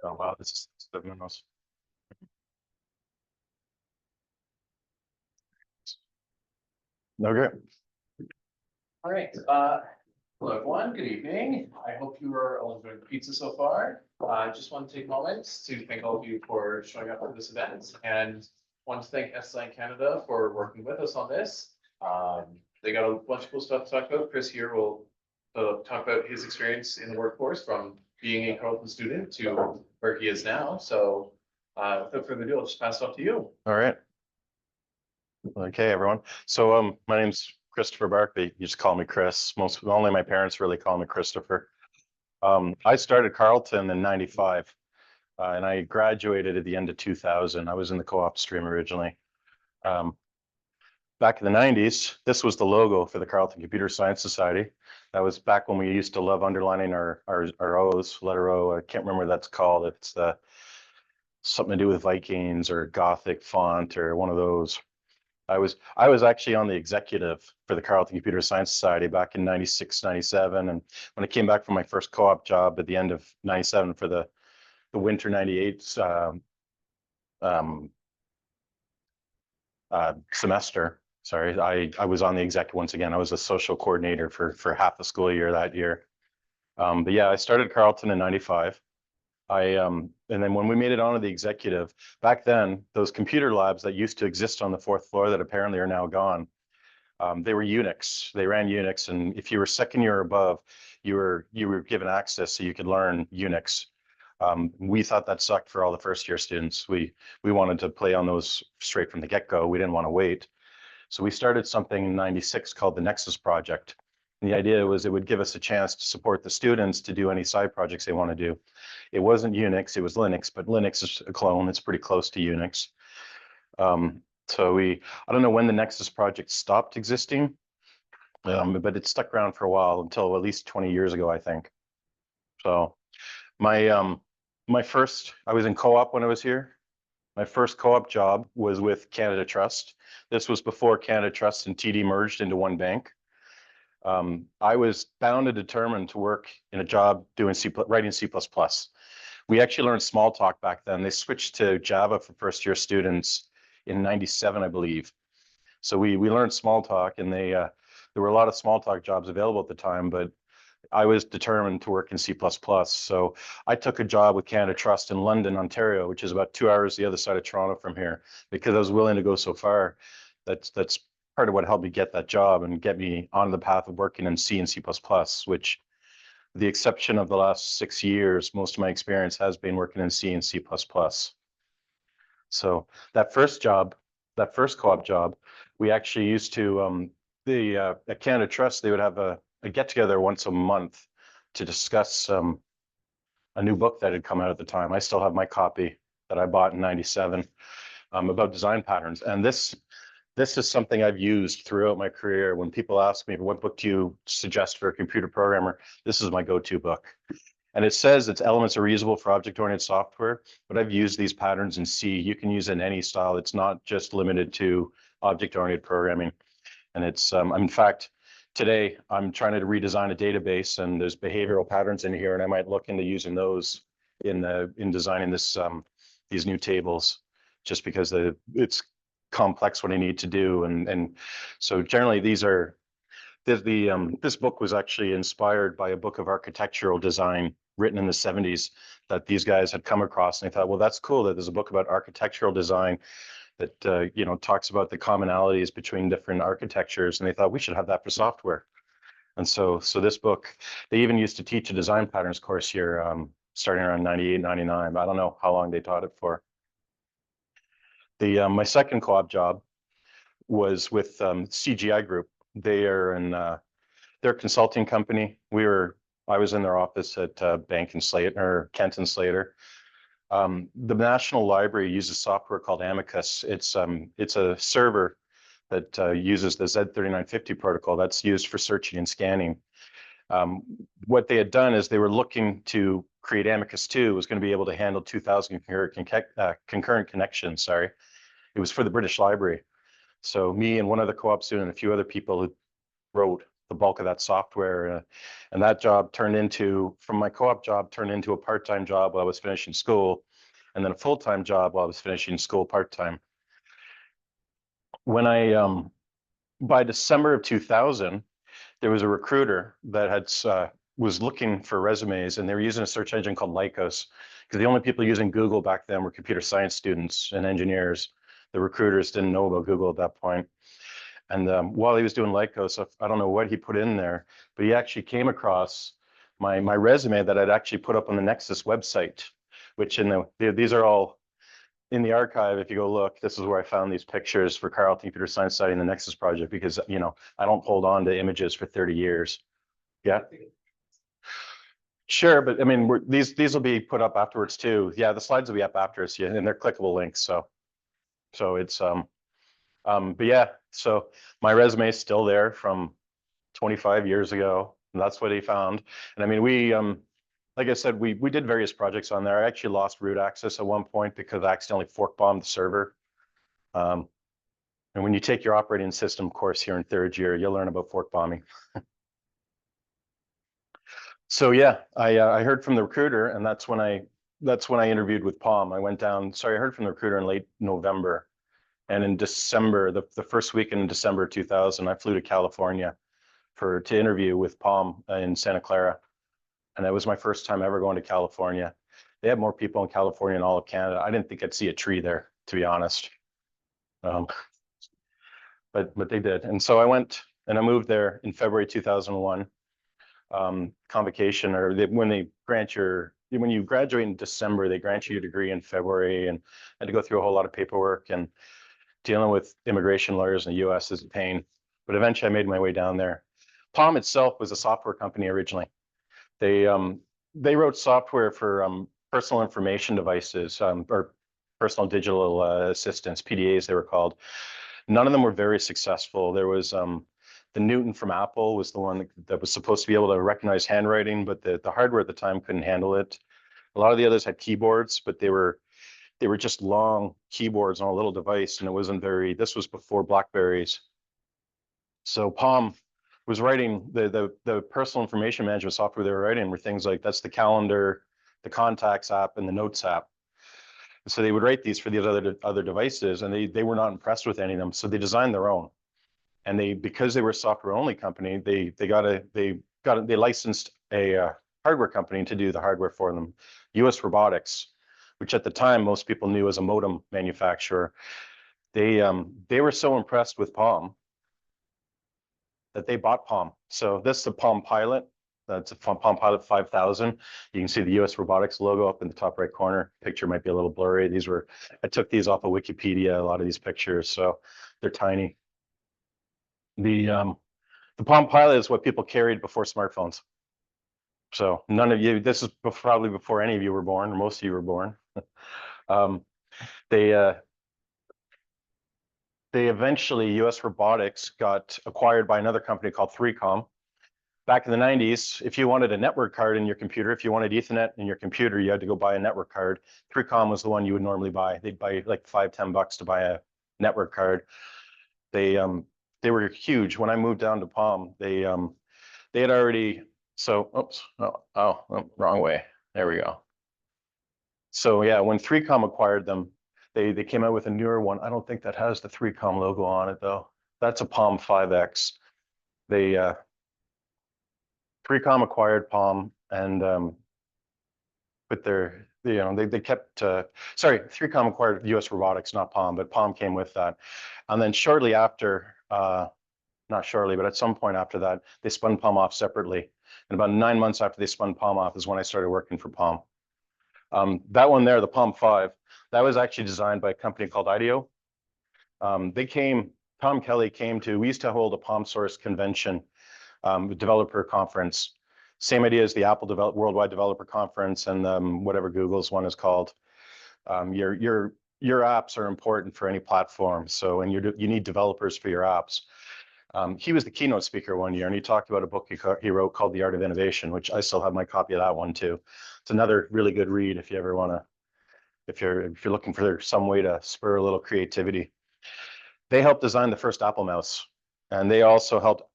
Oh wow, this is 7 minutes. Okay. All right. Hello, everyone. Good evening. I hope you are all enjoying the pizza so far. I just want to take moments to thank all of you for showing up for this event and want to thank SI Canada for working with us on this. They got a bunch of cool stuff to talk about. Chris here will talk about his experience in the workforce from being a Carleton student to where he is now. So without further ado, I'll just pass it off to you. All right. Okay, everyone. So my name's Christopher Barkley. You just call me Chris. Only my parents really call me Christopher. I started Carleton in '95, and I graduated at the end of 2000. I was in the co-op stream originally. Back in the '90s, this was the logo for the Carleton Computer Science Society. That was back when we used to love underlining our O's, letter O. I can't remember what that's called. It's something to do with Vikings or Gothic font or one of those. I was actually on the executive for the Carleton Computer Science Society back in '96, '97. And when I came back from my first co-op job at the end of '97 for the winter '98 semester, sorry, I was on the exec once again. I was a social coordinator for half the school year that year. But yeah, I started Carleton in '95. And then when we made it onto the executive, back then, those computer labs that used to exist on the fourth floor that apparently are now gone, they were Unix. They ran Unix, and if you were second year or above, you were given access so you could learn Unix. We thought that sucked for all the first year students. We wanted to play on those straight from the get-go. We didn't want to wait. So we started something in '96 called the Nexus Project. And the idea was it would give us a chance to support the students to do any side projects they want to do. It wasn't Unix, it was Linux, but Linux is a clone. It's pretty close to Unix. So I don't know when the Nexus project stopped existing, but it stuck around for a while until at least 20 years ago, I think. So I was in co-op when I was here. My first co-op job was with Canada Trust. This was before Canada Trust and TD merged into one bank. I was bound and determined to work in a job doing writing C++. We actually learned Smalltalk back then. They switched to Java for first year students in '97, I believe. So we learned Smalltalk, and there were a lot of Smalltalk jobs available at the time, but I was determined to work in C++. So I took a job with Canada Trust in London, Ontario, which is about 2 hours the other side of Toronto from here, because I was willing to go so far. That's part of what helped me get that job and get me on the path of working in C and C++, which, with the exception of the last 6 years, most of my experience has been working in C and C++. So that first co-op job, we actually used to, at Canada Trust, they would have a get together once a month to discuss a new book that had come out at the time. I still have my copy that I bought in '97 about design patterns. And this is something I've used throughout my career. When people ask me, what book do you suggest for a computer programmer? This is my go-to book. And it says its elements are reusable for object-oriented software, but I've used these patterns in C. You can use it in any style. It's not just limited to object-oriented programming. And it's, in fact, today I'm trying to redesign a database, and there's behavioral patterns in here, and I might look into using those in designing these new tables, just because it's complex what I need to do. And so generally this book was actually inspired by a book of architectural design written in the '70s that these guys had come across, and they thought, well, that's cool that there's a book about architectural design that talks about the commonalities between different architectures, and they thought we should have that for software. And so this book, they even used to teach a design patterns course here starting around '98, '99. I don't know how long they taught it for. My second co-op job was with CGI Group. They're a consulting company. I was in their office at Bank and Slater, or Kent and Slater. The National Library uses software called Amicus. It's a server that uses the Z3950 protocol that's used for searching and scanning. What they had done is they were looking to create Amicus 2, was going to be able to handle 2,000 concurrent connections. Sorry, it was for the British Library. So me and one other co-op student and a few other people who wrote the bulk of that software. And that job turned into, from my co-op job, turned into a part-time job while I was finishing school, and then a full-time job while I was finishing school part-time. When by December of 2000, there was a recruiter that was looking for resumes, and they were using a search engine called Lycos, because the only people using Google back then were computer science students and engineers. The recruiters didn't know about Google at that point. And while he was doing Lycos, I don't know what he put in there, but he actually came across my resume that I'd actually put up on the Nexus website, which these are all in the archive. If you go look, this is where I found these pictures for Carleton Computer Science studying the Nexus project, because I don't hold on to images for 30 years. Yeah. Sure, but I mean, these will be put up afterwards too. Yeah, the slides will be up after us, yeah, and they're clickable links. So it's but yeah, so my resume is still there from 25 years ago, and that's what he found. And I mean, we like I said, we did various projects on there. I actually lost root access at one point because I accidentally fork bombed the server. And when you take your operating system course here in third year, you'll learn about fork bombing. So yeah, I heard from the recruiter, and that's when I interviewed with Palm. I went down. Sorry, I heard from the recruiter in late November, and in December, the first week in December 2000, I flew to California to interview with Palm in Santa Clara, and that was my first time ever going to California. They have more people in California than all of Canada. I didn't think I'd see a tree there, to be honest, but they did. And so I went and I moved there in February 2001. Convocation, or when you graduate in December, they grant you a degree in February, and I had to go through a whole lot of paperwork, and dealing with immigration lawyers in the US is a pain, but eventually I made my way down there. Palm itself was a software company originally. They wrote software for personal information devices, or personal digital assistants, PDAs they were called. None of them were very successful. There was the Newton from Apple was the one that was supposed to be able to recognize handwriting, but the hardware at the time couldn't handle it. A lot of the others had keyboards, but they were just long keyboards on a little device, and it wasn't very. This was before Blackberries. So Palm was writing the personal information management software they were writing were things like, that's the calendar, the contacts app, and the notes app. And so they would write these for these other devices, and they were not impressed with any of them, so they designed their own. And because they were a software only company, they licensed a hardware company to do the hardware for them, US Robotics, which at the time most people knew as a modem manufacturer. They were so impressed with Palm that they bought Palm. So this is the Palm Pilot. That's a Palm Pilot 5000. You can see the US Robotics logo up in the top right corner. Picture might be a little blurry. I took these off of Wikipedia, a lot of these pictures, so they're tiny. The Palm Pilot is what people carried before smartphones. So none of you, this is probably before any of you were born, or most of you were born. They eventually, US Robotics got acquired by another company called 3Com. Back in the 90s, if you wanted a network card in your computer, if you wanted Ethernet in your computer, you had to go buy a network card. 3Com was the one you would normally buy. They'd buy like $5-10 to buy a network card. They were huge. When I moved down to Palm, they had already, wrong way. There we go. So yeah, when 3Com acquired them, they came out with a newer one. I don't think that has the 3Com logo on it though. That's a Palm 5X. 3Com acquired Palm, and but they kept, sorry, 3Com acquired US Robotics, not Palm, but Palm came with that. And then shortly after, not shortly, but at some point after that, they spun Palm off separately. And about 9 months after they spun Palm off is when I started working for Palm. That one there, the Palm 5, that was actually designed by a company called IDEO. Tom Kelly we used to hold a Palm Source convention, developer conference. Same idea as the Apple Worldwide Developer Conference and whatever Google's one is called. Your apps are important for any platform. So, and you need developers for your apps. He was the keynote speaker one year, and he talked about a book he wrote called The Art of Innovation, which I still have my copy of that one too. It's another really good read if you ever want to, if you're looking for some way to spur a little creativity. They helped design the first Apple mouse, and they also helped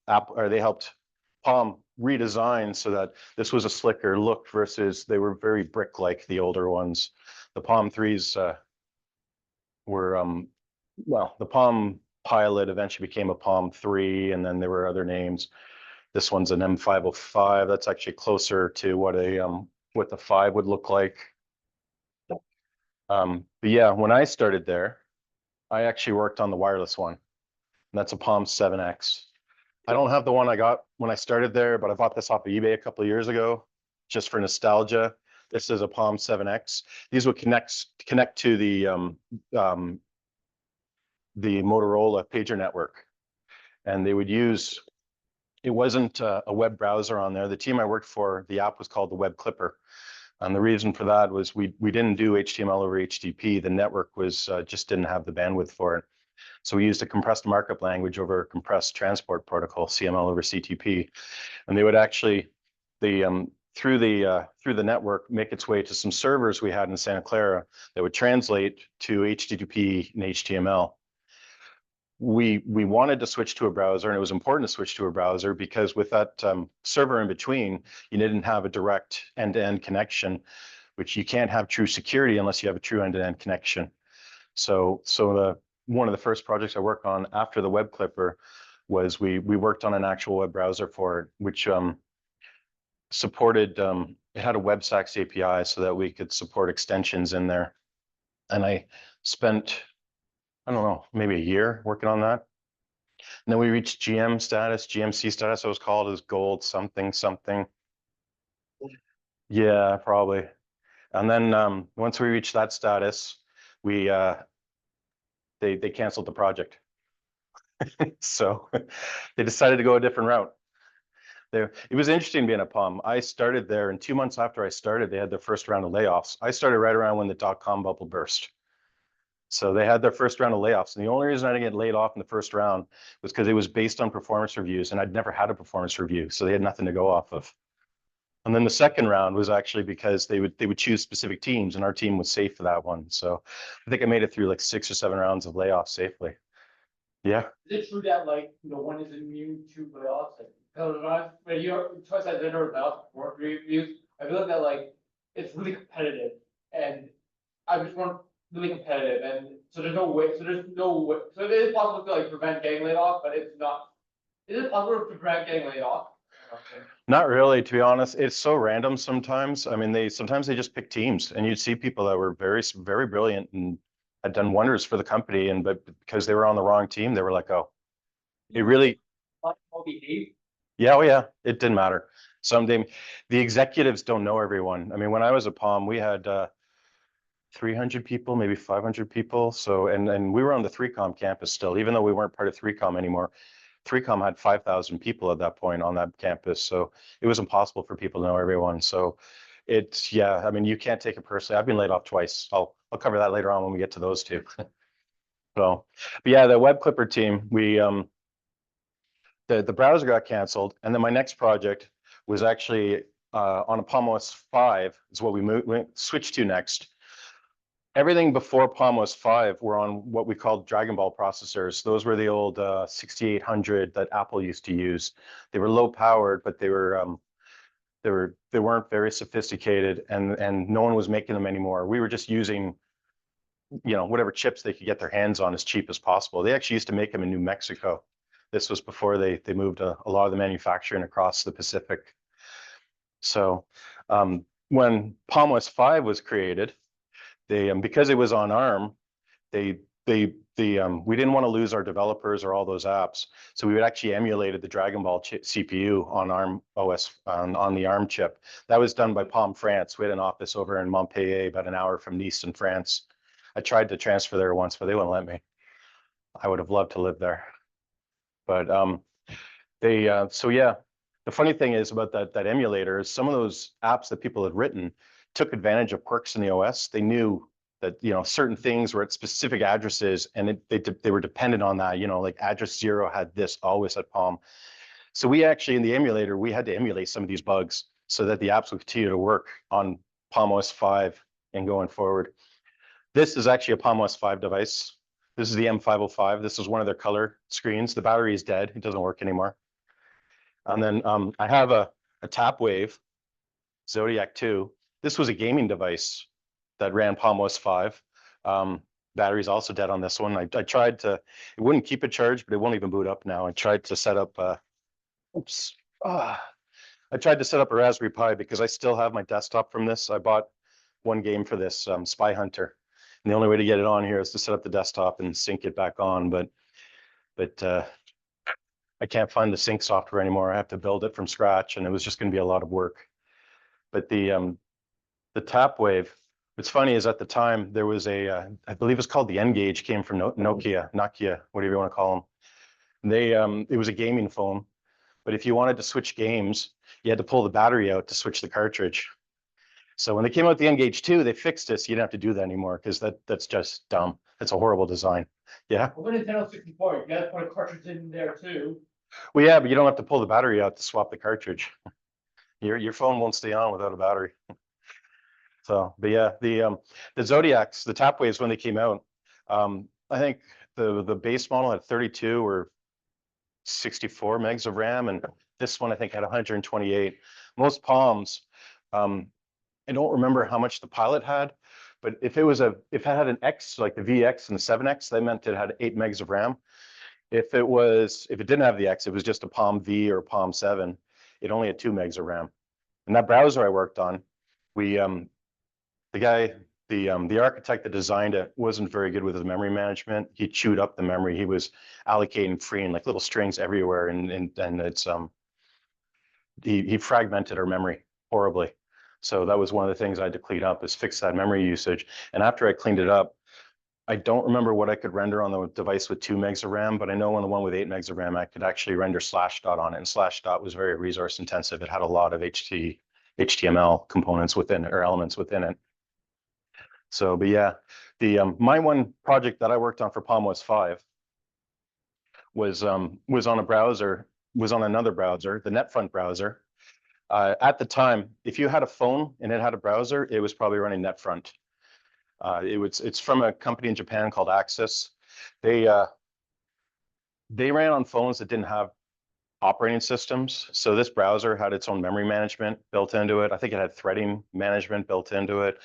Palm redesigned so that this was a slicker look versus they were very brick-like, the older ones. The Palm 3s were, well, the Palm Pilot eventually became a Palm 3, and then there were other names. This one's an M505. That's actually closer to what the 5 would look like. But yeah, when I started there, I actually worked on the wireless one. And that's a Palm 7X. I don't have the one I got when I started there, but I bought this off of eBay a couple of years ago, just for nostalgia. This is a Palm 7X. These would connect to the Motorola pager network, and they would use. It wasn't a web browser on there. The team I worked for, the app was called the Web Clipper. And the reason for that was we didn't do HTML over HTTP. The network was just didn't have the bandwidth for it. So we used a compressed markup language over a compressed transport protocol, CML over CTP. And they would actually, through the network, make its way to some servers we had in Santa Clara that would translate to HTTP and HTML. We wanted to switch to a browser, and it was important to switch to a browser because with that server in between, you didn't have a direct end-to-end connection, which you can't have true security unless you have a true end-to-end connection. So one of the first projects I worked on after the Web Clipper was we worked on an actual web browser for it, which supported, it had a WebSax API so that we could support extensions in there. And I spent, I don't know, maybe a year working on that. And then we reached GMC status, it was called, as gold something something. Yeah, probably. And then once we reached that status, we they canceled the project. So they decided to go a different route. It was interesting being at Palm. I started there, and 2 months after I started, they had their first round of layoffs. I started right around when the dot-com bubble burst. So they had their first round of layoffs. And the only reason I didn't get laid off in the first round was because it was based on performance reviews, and I'd never had a performance review. So they had nothing to go off of. And then the second round was actually because they would choose specific teams, and our team was safe for that one. So I think I made it through like 6 or 7 rounds of layoffs safely. Yeah. Is it true that like no one is immune to layoffs? When you're twice as dinner about work reviews, I feel like that like it's really competitive, and I just want really competitive, and so there's no way. So it is possible to like prevent getting laid off, but it's not. Is it possible to prevent getting laid off? Okay. Not really, to be honest. It's so random sometimes. I mean, sometimes they just pick teams, and you'd see people that were very, very brilliant and had done wonders for the company, and but because they were on the wrong team, they were like, oh, it really, yeah, oh yeah, it didn't matter. Someday, the executives don't know everyone. I mean, when I was at Palm, we had 300 people, maybe 500 people. So, and we were on the 3Com campus still, even though we weren't part of 3Com anymore. 3Com had 5,000 people at that point on that campus. So it was impossible for people to know everyone. So it's, yeah, I mean, you can't take it personally. I've been laid off twice. I'll cover that later on when we get to those two. So, but yeah, the Web Clipper team, the browser got canceled. And then my next project was actually on a Palm OS 5 is what we switched to next. Everything before Palm OS 5 were on what we called Dragon Ball processors. Those were the old 6800 that Apple used to use. They were low powered, but they weren't very sophisticated, and no one was making them anymore. We were just using, whatever chips they could get their hands on as cheap as possible. They actually used to make them in New Mexico. This was before they moved a lot of the manufacturing across the Pacific. So when Palm OS 5 was created, they because it was on ARM, we didn't want to lose our developers or all those apps, so we would actually emulated the Dragon Ball CPU on ARM OS on the ARM chip. That was done by Palm France. We had an office over in Montpellier, about an hour from Nice in France. I tried to transfer there once, but they wouldn't let me. I would have loved to live there, but so yeah. The funny thing is about that emulator is some of those apps that people had written took advantage of quirks in the OS. They knew that certain things were at specific addresses, and they were dependent on that. Like address 0 had this always at Palm. So we actually in the emulator we had to emulate some of these bugs so that the apps would continue to work on Palm OS 5 and going forward. This is actually a Palm OS 5 device. This is the M505. This is one of their color screens. The battery is dead. It doesn't work anymore. And then I have a tap wave Zodiac 2. This was a gaming device that ran Palm OS 5. Battery's also dead on this one. I tried to, it wouldn't keep it charged, but it won't even boot up now. I tried to set up, oops, I tried to set up a Raspberry Pi because I still have my desktop from this. I bought one game for this, Spy Hunter. And the only way to get it on here is to set up the desktop and sync it back on. But I can't find the sync software anymore. I have to build it from scratch, and it was just going to be a lot of work. But the tap wave, what's funny is at the time there was a, I believe it's called the N-Gage, came from Nokia, whatever you want to call them. They, it was a gaming phone, but if you wanted to switch games, you had to pull the battery out to switch the cartridge. So when they came out with the N-Gage 2, they fixed it so you didn't have to do that anymore because that's just dumb. It's a horrible design. Yeah. Well, the Nintendo 64, you gotta put a cartridge in there too. Well, yeah, but you don't have to pull the battery out to swap the cartridge. Your phone won't stay on without a battery. So, but yeah, the Zodiacs, the tap waves when they came out, I think the base model had 32 or 64 megs of RAM, and this one I think had 128. Most Palms, I don't remember how much the Pilot had, but if it had an X like the VX and the 7X, that meant it had 8 megs of RAM. If it didn't have the X, it was just a Palm V or a Palm 7. It only had 2 megs of RAM. And that browser I worked on, we the guy, the architect that designed it wasn't very good with his memory management. He chewed up the memory. He was allocating freeing like little strings everywhere, and it's he fragmented our memory horribly. So that was one of the things I had to clean up, is fix that memory usage. And after I cleaned it up, I don't remember what I could render on the device with 2 megs of RAM, but I know on the one with 8 megs of RAM, I could actually render Slashdot on it. And Slashdot was very resource intensive. It had a lot of HTML components within it, or elements within it. So, but yeah, my one project that I worked on for Palm OS 5 was on a browser, was on another browser, the NetFront browser. At the time, if you had a phone and it had a browser, it was probably running NetFront. It's from a company in Japan called Axis. They ran on phones that didn't have operating systems. So this browser had its own memory management built into it. I think it had threading management built into it,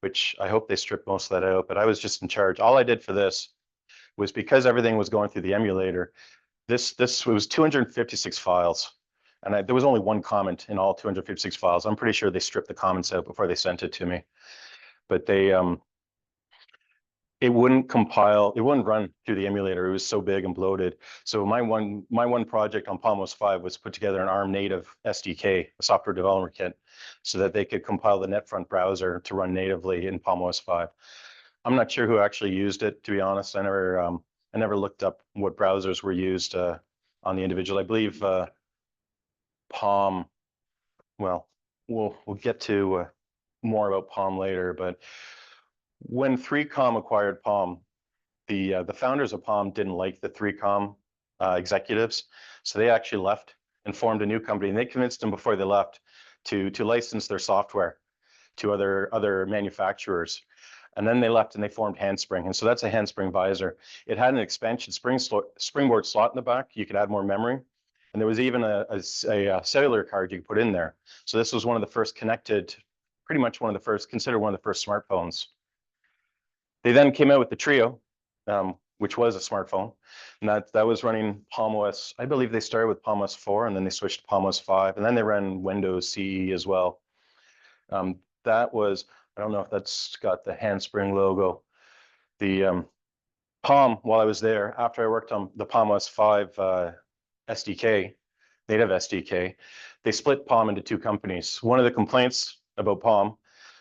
which I hope they stripped most of that out. But I was just in charge. All I did for this was, because everything was going through the emulator, this was 256 files. And there was only one comment in all 256 files. I'm pretty sure they stripped the comments out before they sent it to me. But it wouldn't compile, it wouldn't run through the emulator. It was so big and bloated. So my one project on Palm OS 5 was put together an ARM native SDK, a software development kit, so that they could compile the NetFront browser to run natively in Palm OS 5. I'm not sure who actually used it, to be honest. I never looked up what browsers were used on the individual. I believe Palm, well, we'll get to more about Palm later, but when 3Com acquired Palm, the founders of Palm didn't like the 3Com executives, so they actually left and formed a new company. And they convinced them before they left to license their software to other manufacturers. And then they left and they formed Handspring. And so that's a Handspring visor. It had an expansion springboard slot in the back. You could add more memory. And there was even a cellular card you could put in there. So this was one of the first connected, pretty much one of the first, considered one of the first smartphones. They then came out with the Trio, which was a smartphone, and that was running Palm OS. I believe they started with Palm OS 4, and then they switched to Palm OS 5, and then they ran Windows CE as well. That was, I don't know if that's got the Handspring logo. The Palm, while I was there, after I worked on the Palm OS 5 SDK, native SDK, they split Palm into 2 companies. One of the complaints about Palm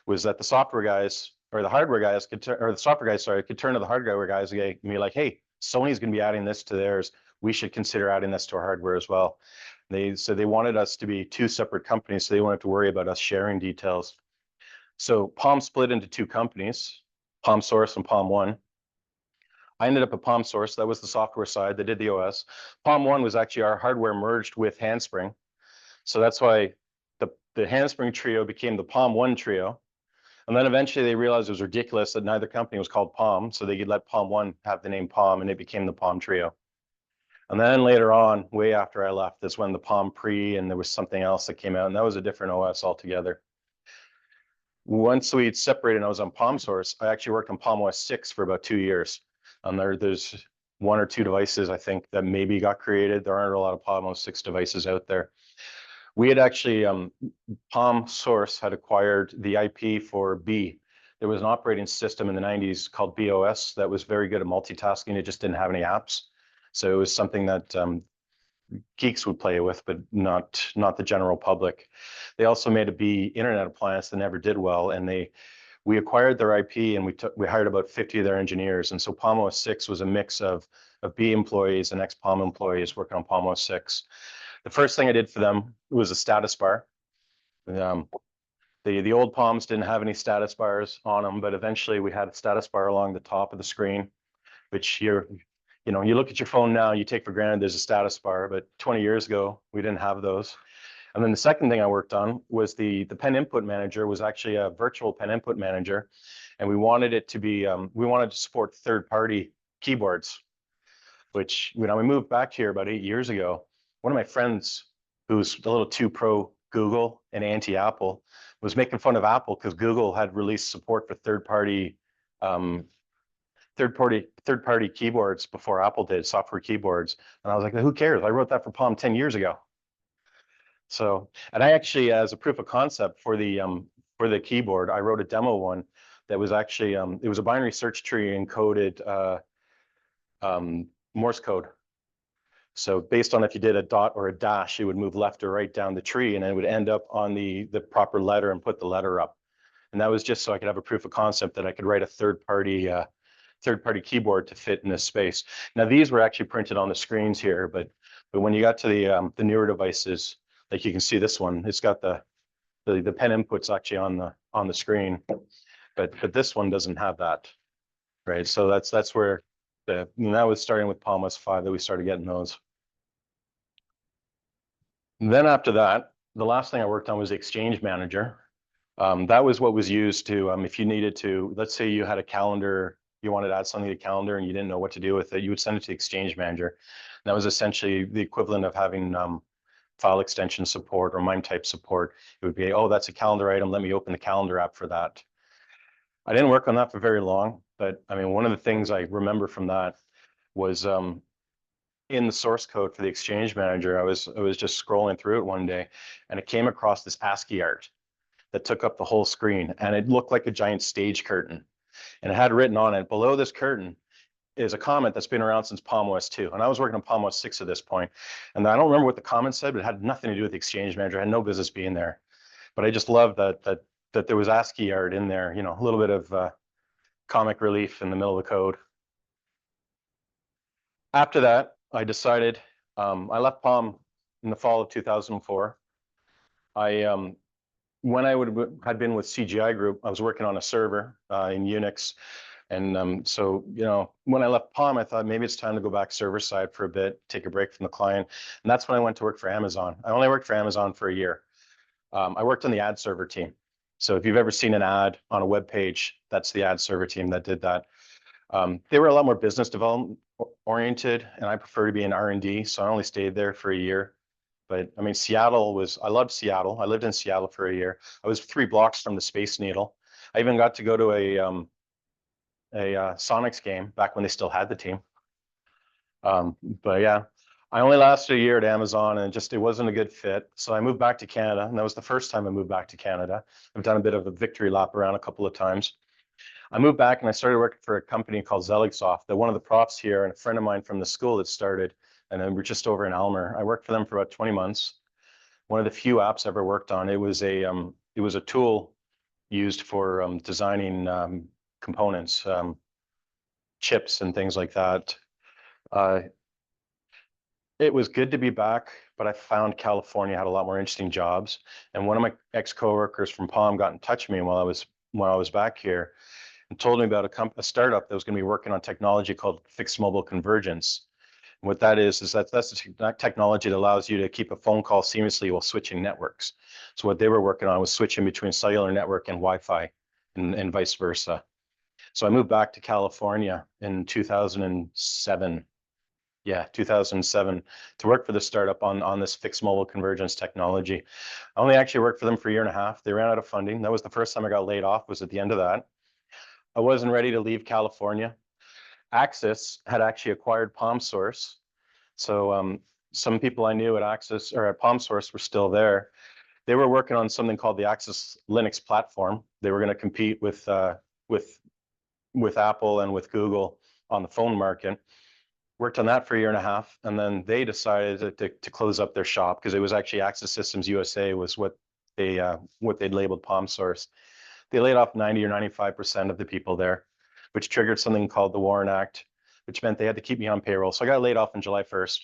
was that the software guys, or the hardware guys could turn, or the software guys, sorry, could turn to the hardware guys and be like, hey, Sony's going to be adding this to theirs. We should consider adding this to our hardware as well. So they wanted us to be 2 separate companies, so they wouldn't have to worry about us sharing details. So Palm split into 2 companies, Palm Source and Palm One. I ended up at Palm Source. That was the software side. They did the OS. Palm One was actually our hardware merged with Handspring. So that's why the Handspring Trio became the Palm One Trio. And then eventually they realized it was ridiculous that neither company was called Palm, so they could let Palm One have the name Palm, and it became the Palm Trio. And then later on, way after I left, is when the Palm Pre and there was something else that came out, and that was a different OS altogether. Once we separated and I was on Palm Source, I actually worked on Palm OS 6 for about 2 years. There's one or two devices I think that maybe got created. There aren't a lot of Palm OS 6 devices out there. We had actually, Palm Source had acquired the IP for B. There was an operating system in the 90s called BOS that was very good at multitasking. It just didn't have any apps. So it was something that geeks would play with, but not the general public. They also made a B internet appliance that never did well, and we acquired their IP and we hired about 50 of their engineers. And so Palm OS 6 was a mix of B employees and ex-Palm employees working on Palm OS 6. The first thing I did for them was a status bar. The old Palms didn't have any status bars on them, but eventually we had a status bar along the top of the screen, which you look at your phone now, you take for granted there's a status bar, but 20 years ago, we didn't have those. And then the second thing I worked on was the pen input manager was actually a virtual pen input manager. And we wanted it to be, we wanted to support third-party keyboards, which, we moved back here about 8 years ago. One of my friends who's a little too pro Google and anti-Apple was making fun of Apple because Google had released support for third-party keyboards before Apple did, software keyboards. And I was like, who cares? I wrote that for Palm 10 years ago. So, and I actually, as a proof of concept for the keyboard, I wrote a demo one that was actually, it was a binary search tree encoded Morse code. So based on if you did a dot or a dash, it would move left or right down the tree, and it would end up on the proper letter and put the letter up. And that was just so I could have a proof of concept that I could write a third-party keyboard to fit in this space. Now these were actually printed on the screens here, but when you got to the newer devices, like you can see this one, it's got the pen inputs actually on the screen, but this one doesn't have that, right? So that's where that was starting with Palm OS 5 that we started getting those. And then after that, the last thing I worked on was the Exchange Manager. That was what was used to, if you needed to, let's say you had a calendar, you wanted to add something to the calendar and you didn't know what to do with it, you would send it to Exchange Manager. And that was essentially the equivalent of having file extension support or MIME type support. It would be, oh, that's a calendar item, let me open the calendar app for that. I didn't work on that for very long, but I mean, one of the things I remember from that was in the source code for the Exchange Manager, I was just scrolling through it one day and it came across this ASCII art that took up the whole screen, and it looked like a giant stage curtain. And it had written on it, below this curtain is a comment that's been around since Palm OS 2. And I was working on Palm OS 6 at this point. And I don't remember what the comment said, but it had nothing to do with the Exchange Manager. It had no business being there. But I just loved that there was ASCII art in there, a little bit of comic relief in the middle of the code. After that, I decided, I left Palm in the fall of 2004. When I had been with CGI Group, I was working on a server in Unix. And so, when I left Palm, I thought maybe it's time to go back server side for a bit, take a break from the client. And that's when I went to work for Amazon. I only worked for Amazon for a year. I worked on the ad server team. So if you've ever seen an ad on a web page, that's the ad server team that did that. They were a lot more business development oriented, and I prefer to be in R&D. So I only stayed there for a year. But I mean, I loved Seattle. I lived in Seattle for a year. I was 3 blocks from the Space Needle. I even got to go to a Sonics game back when they still had the team. But yeah, I only lasted a year at Amazon and it wasn't a good fit. So I moved back to Canada, and that was the first time I moved back to Canada. I've done a bit of a victory lap around a couple of times. I moved back and I started working for a company called Zeligsoft. They're one of the profs here and a friend of mine from the school that started, and then we're just over in Almer. I worked for them for about 20 months. One of the few apps I ever worked on. It was a tool used for designing components, chips and things like that. It was good to be back, but I found California had a lot more interesting jobs. And one of my ex-coworkers from Palm got in touch with me while I was back here and told me about a startup that was going to be working on technology called fixed mobile convergence. And what that is that's the technology that allows you to keep a phone call seamlessly while switching networks. So what they were working on was switching between cellular network and Wi-Fi and vice versa. So I moved back to California in 2007. Yeah, 2007 to work for the startup on this fixed mobile convergence technology. I only actually worked for them for a year and a half. They ran out of funding. That was the first time I got laid off, was at the end of that. I wasn't ready to leave California. Axis had actually acquired PalmSource. So some people I knew at Axis or at PalmSource were still there. They were working on something called the Axis Linux platform. They were going to compete with Apple and with Google on the phone market. Worked on that for a year and a half, and then they decided to close up their shop because it was actually Axis Systems USA was what they'd labeled PalmSource. They laid off 90 or 95% of the people there, which triggered something called the Warren Act, which meant they had to keep me on payroll. So I got laid off on July 1st.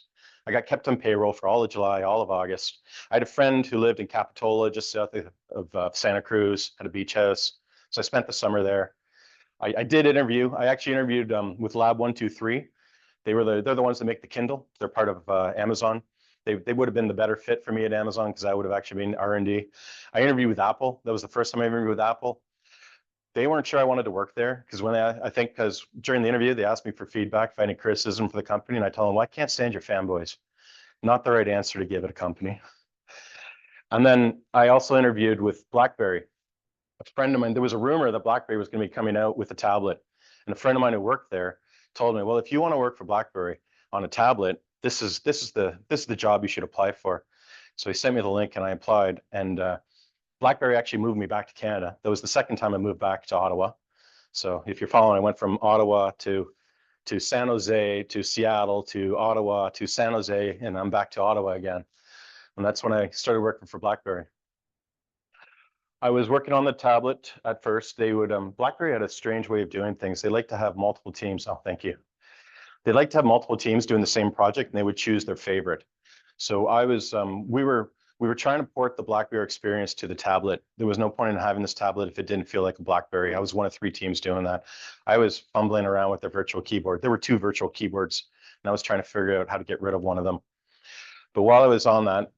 I got kept on payroll for all of July, all of August. I had a friend who lived in Capitola, just south of Santa Cruz, had a beach house. So I spent the summer there. I did interview. I actually interviewed with Lab 123. They're the ones that make the Kindle. They're part of Amazon. They would have been the better fit for me at Amazon because I would have actually been R&D. I interviewed with Apple. That was the first time I interviewed with Apple. They weren't sure I wanted to work there because because during the interview they asked me for feedback, if I had any criticism for the company, and I told them, well, I can't stand your fanboys. Not the right answer to give at a company. And then I also interviewed with BlackBerry. A friend of mine, there was a rumor that BlackBerry was going to be coming out with a tablet, and a friend of mine who worked there told me, well, if you want to work for BlackBerry on a tablet, this is the job you should apply for. So he sent me the link and I applied, and BlackBerry actually moved me back to Canada. That was the second time I moved back to Ottawa. So if you're following, I went from Ottawa to San Jose to Seattle to Ottawa to San Jose, and I'm back to Ottawa again. And that's when I started working for BlackBerry. I was working on the tablet at first. They would BlackBerry had a strange way of doing things. They like to have multiple teams. Oh, thank you. They like to have multiple teams doing the same project, and they would choose their favorite. So I was we were trying to port the BlackBerry experience to the tablet. There was no point in having this tablet if it didn't feel like a BlackBerry. I was one of 3 teams doing that. I was fumbling around with the virtual keyboard. There were 2 virtual keyboards, and I was trying to figure out how to get rid of one of them. But while I was on that,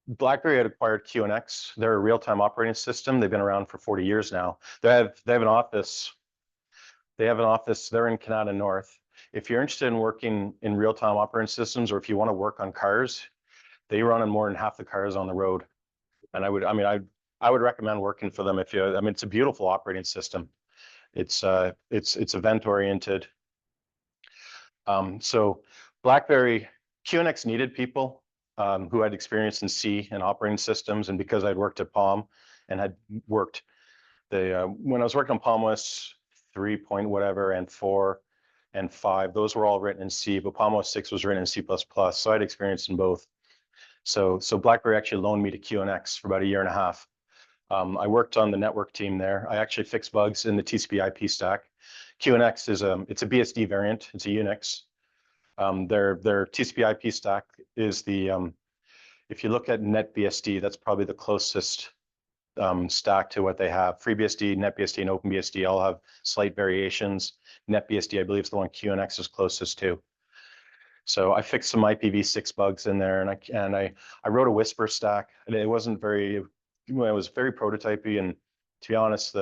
BlackBerry had acquired QNX. They're a real-time operating system. They've been around for 40 years now. They have an office. They have an office. They're in Canada North. If you're interested in working in real-time operating systems, or if you want to work on cars, they run on more than half the cars on the road. And I would recommend working for them if you. It's a beautiful operating system. It's event oriented. So BlackBerry QNX needed people who had experience in C and operating systems, and because I'd worked at Palm and had worked when I was working on Palm OS 3 point whatever and 4 and 5, those were all written in C, but Palm OS 6 was written in C++, so I had experience in both. So BlackBerry actually loaned me to QNX for about a year and a half. I worked on the network team there. I actually fixed bugs in the TCP/IP stack. QNX it's a BSD variant. It's a Unix. Their TCP/IP stack is if you look at NetBSD, that's probably the closest stack to what they have. FreeBSD, NetBSD, and OpenBSD all have slight variations. NetBSD, I believe, is the one QNX is closest to. So I fixed some IPv6 bugs in there, and I wrote a Whisper stack, and it was very prototypey, and to be honest,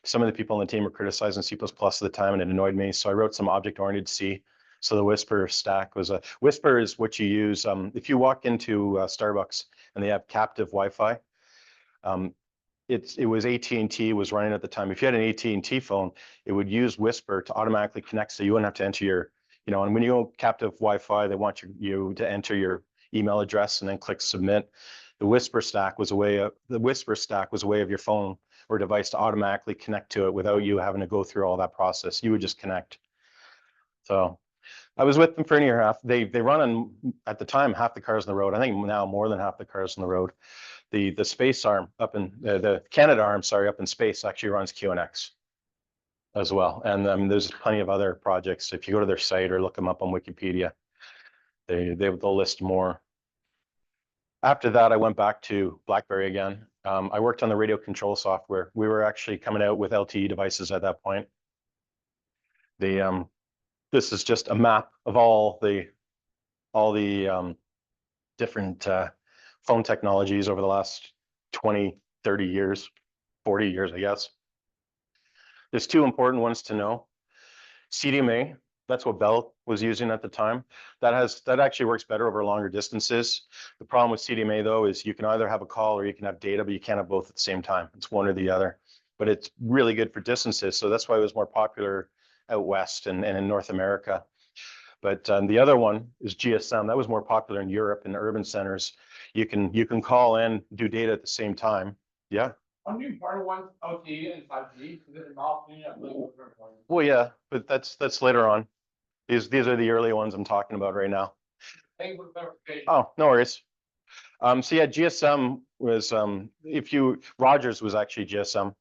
some of the people on the team were criticizing C++ at the time, and it annoyed me. So I wrote some object-oriented C. So the Whisper stack was Whisper is what you use if you walk into Starbucks and they have captive Wi-Fi. It was AT&T was running at the time. If you had an AT&T phone, it would use Whisper to automatically connect, so you wouldn't have to enter your, and when you go captive Wi-Fi, they want you to enter your email address and then click submit. The Whisper stack was a way of your phone or device to automatically connect to it without you having to go through all that process. You would just connect. So I was with them for a year and a half. They run on, at the time, half the cars on the road. I think now more than half the cars on the road. The space arm up in the Canada arm, sorry, up in space actually runs QNX as well. And there's plenty of other projects. If you go to their site or look them up on Wikipedia, they'll list more. After that, I went back to BlackBerry again. I worked on the radio control software. We were actually coming out with LTE devices at that point. This is just a map of all the different phone technologies over the last 20, 30 years, 40 years, I guess. There's 2 important ones to know. CDMA That's what Bell was using at the time. That actually works better over longer distances. The problem with CDMA though is you can either have a call or you can have data, but you can't have both at the same time. It's one or the other. But it's really good for distances, so that's why it was more popular out west and in North America. But the other one is GSM. That was more popular in Europe in urban centers. You can call and do data at the same time. Yeah. I'm doing part of one LTE and 5G, is it not? Well, yeah, but that's later on. These are the early ones I'm talking about right now. Thank you for the clarification. Oh, no worries. So yeah, GSM was Rogers was actually GSM.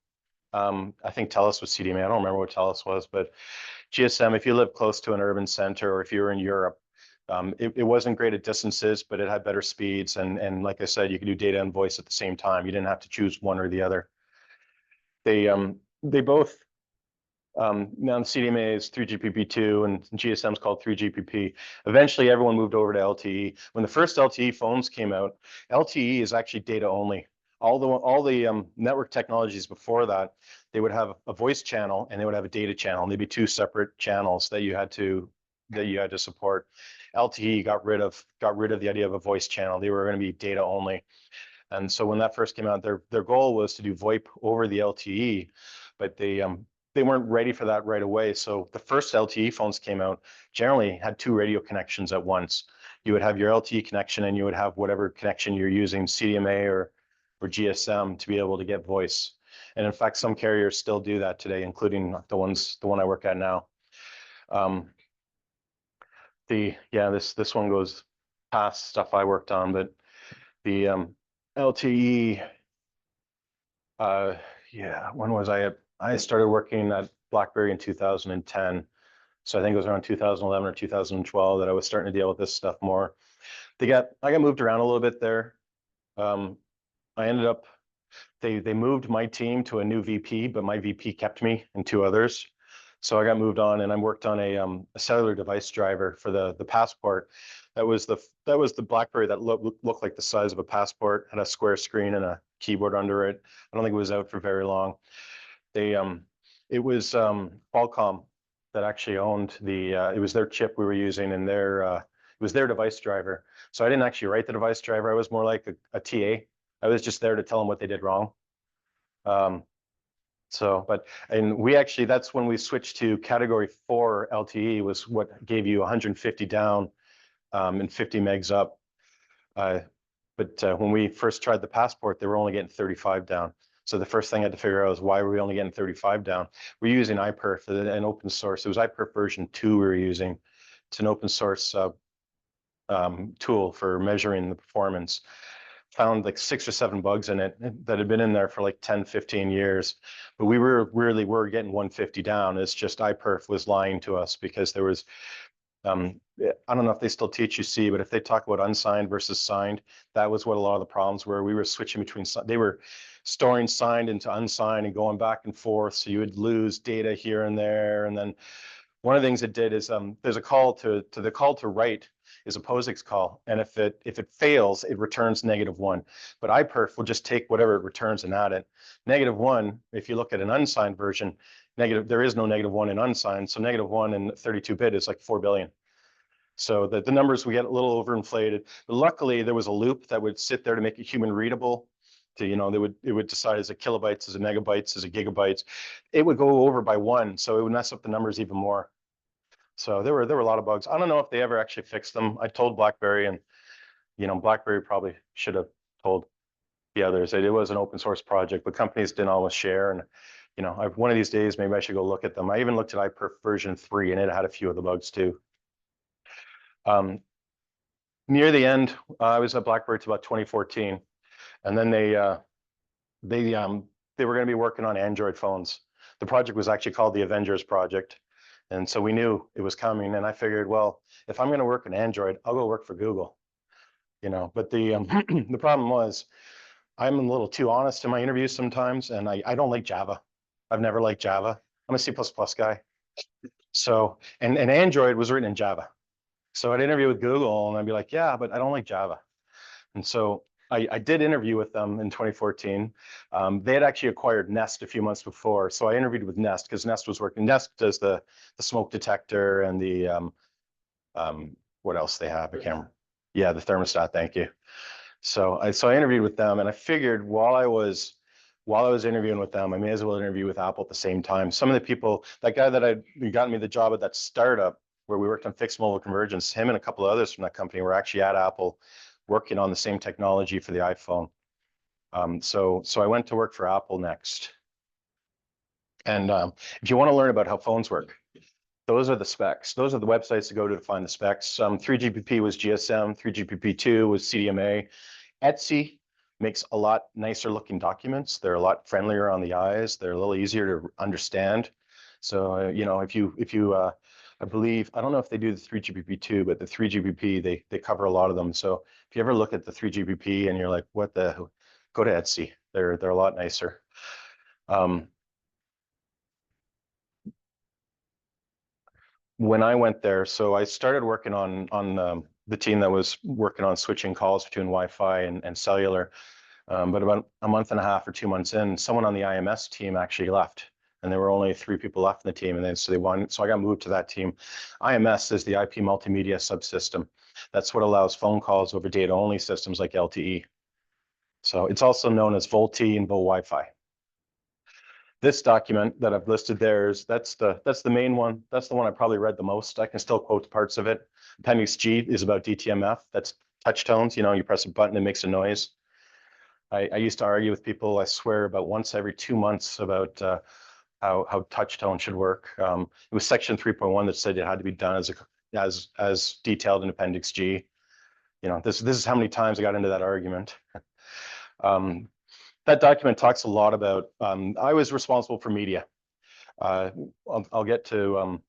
I think Telus was CDMA. I don't remember what Telus was, but GSM, if you live close to an urban center or if you're in Europe, it wasn't great at distances, but it had better speeds. And like I said, you could do data and voice at the same time. You didn't have to choose one or the other. They both, now the CDMA is 3GPP2 and GSM is called 3GPP. Eventually, everyone moved over to LTE. When the first LTE phones came out, LTE is actually data only. All the network technologies before that, they would have a voice channel and they would have a data channel. And they'd be two separate channels that you had to support. LTE got rid of the idea of a voice channel. They were going to be data only. And so when that first came out, their goal was to do VoIP over the LTE, but they weren't ready for that right away. So the first LTE phones came out, generally had two radio connections at once. You would have your LTE connection and you would have whatever connection you're using, CDMA or GSM, to be able to get voice. And in fact, some carriers still do that today, including the one I work at now. This one goes past stuff I worked on, but the LTE, when was I at? I started working at BlackBerry in 2010. So I think it was around 2011 or 2012 that I was starting to deal with this stuff more. I got moved around a little bit there. I ended up, they moved my team to a new VP, but my VP kept me and two others. So I got moved on and I worked on a cellular device driver for the Passport. That was the BlackBerry that looked like the size of a Passport, had a square screen and a keyboard under it. I don't think it was out for very long. It was Qualcomm that actually owned it was their chip we were using and it was their device driver. So I didn't actually write the device driver. I was more like a TA. I was just there to tell them what they did wrong. And that's when we switched to category 4 LTE, was what gave you 150 down and 50 megs up. But when we first tried the Passport, they were only getting 35 down. So the first thing I had to figure out is why were we only getting 35 down? We're using iPerf, an open source. It was iPerf version 2 we were using. It's an open source tool for measuring the performance. Found like 6 or 7 bugs in it that had been in there for like 10, 15 years. But we were getting 150 down. It's just iPerf was lying to us because there was, I don't know if they still teach UC, but if they talk about unsigned versus signed, that was what a lot of the problems were. We were switching between, they were storing signed into unsigned and going back and forth. So you would lose data here and there. And then one of the things it did is there's a call to the call to write is a POSIX call. And if it fails, it returns -1. But iPerf will just take whatever it returns and add it. -1, if you look at an unsigned version, there is no -1 in unsigned. So -1 in 32-bit is like 4 billion. So the numbers we get a little overinflated. But luckily, there was a loop that would sit there to make it human readable. It would decide is it kilobytes, is it megabytes, is it gigabytes. It would go over by 1, so it would mess up the numbers even more. So there were a lot of bugs. I don't know if they ever actually fixed them. I told BlackBerry, and BlackBerry probably should have told the others. It was an open source project, but companies didn't always share. And one of these days maybe I should go look at them. I even looked at iPerf version 3, and it had a few of the bugs too. Near the end, I was at BlackBerry to about 2014, and then they were going to be working on Android phones. The project was actually called the Avengers Project. And so we knew it was coming. And I figured, well, if I'm going to work in Android, I'll go work for Google. But the the problem was I'm a little too honest in my interviews sometimes, and I don't like Java. I've never liked Java. I'm a C++ guy. So, and Android was written in Java. So I'd interview with Google and I'd be like, yeah, but I don't like Java. And so I did interview with them in 2014. They had actually acquired Nest a few months before. So I interviewed with Nest because Nest was working. Nest does the smoke detector and the, what else they have? I can't remember. Yeah, the thermostat. Thank you. So I interviewed with them, and I figured while I was interviewing with them, I may as well interview with Apple at the same time. Some of the people, that guy that got me the job at that startup where we worked on fixed mobile convergence, him and a couple of others from that company were actually at Apple working on the same technology for the iPhone. So I went to work for Apple next. And if you want to learn about how phones work, those are the specs. Those are the websites to go to find the specs. 3GPP was GSM, 3GPP2 was CDMA. Etsy makes a lot nicer looking documents. They're a lot friendlier on the eyes. They're a little easier to understand. So, you know, if you I believe, I don't know if they do the 3GPP2, but the 3GPP, they cover a lot of them. So if you ever look at the 3GPP and you're like, what the, go to Etsy. They're a lot nicer. When I went there, so I started working on the team that was working on switching calls between Wi-Fi and cellular. But about a month and a half or 2 months in, someone on the IMS team actually left, and there were only 3 people left in the team. And then so I got moved to that team. IMS is the IP multimedia subsystem. That's what allows phone calls over data only systems like LTE. So it's also known as VoLTE and VoLTE. This document that I've listed there is that's the main one. That's the one I probably read the most. I can still quote parts of it. Appendix G is about DTMF. That's touch tones. You know, you press a button, it makes a noise. I used to argue with people, I swear, about once every 2 months about how touch tone should work. It was section 3.1 that said it had to be done as detailed in Appendix G. You know, this is how many times I got into that argument. That document talks a lot about, I was responsible for media. I'll get to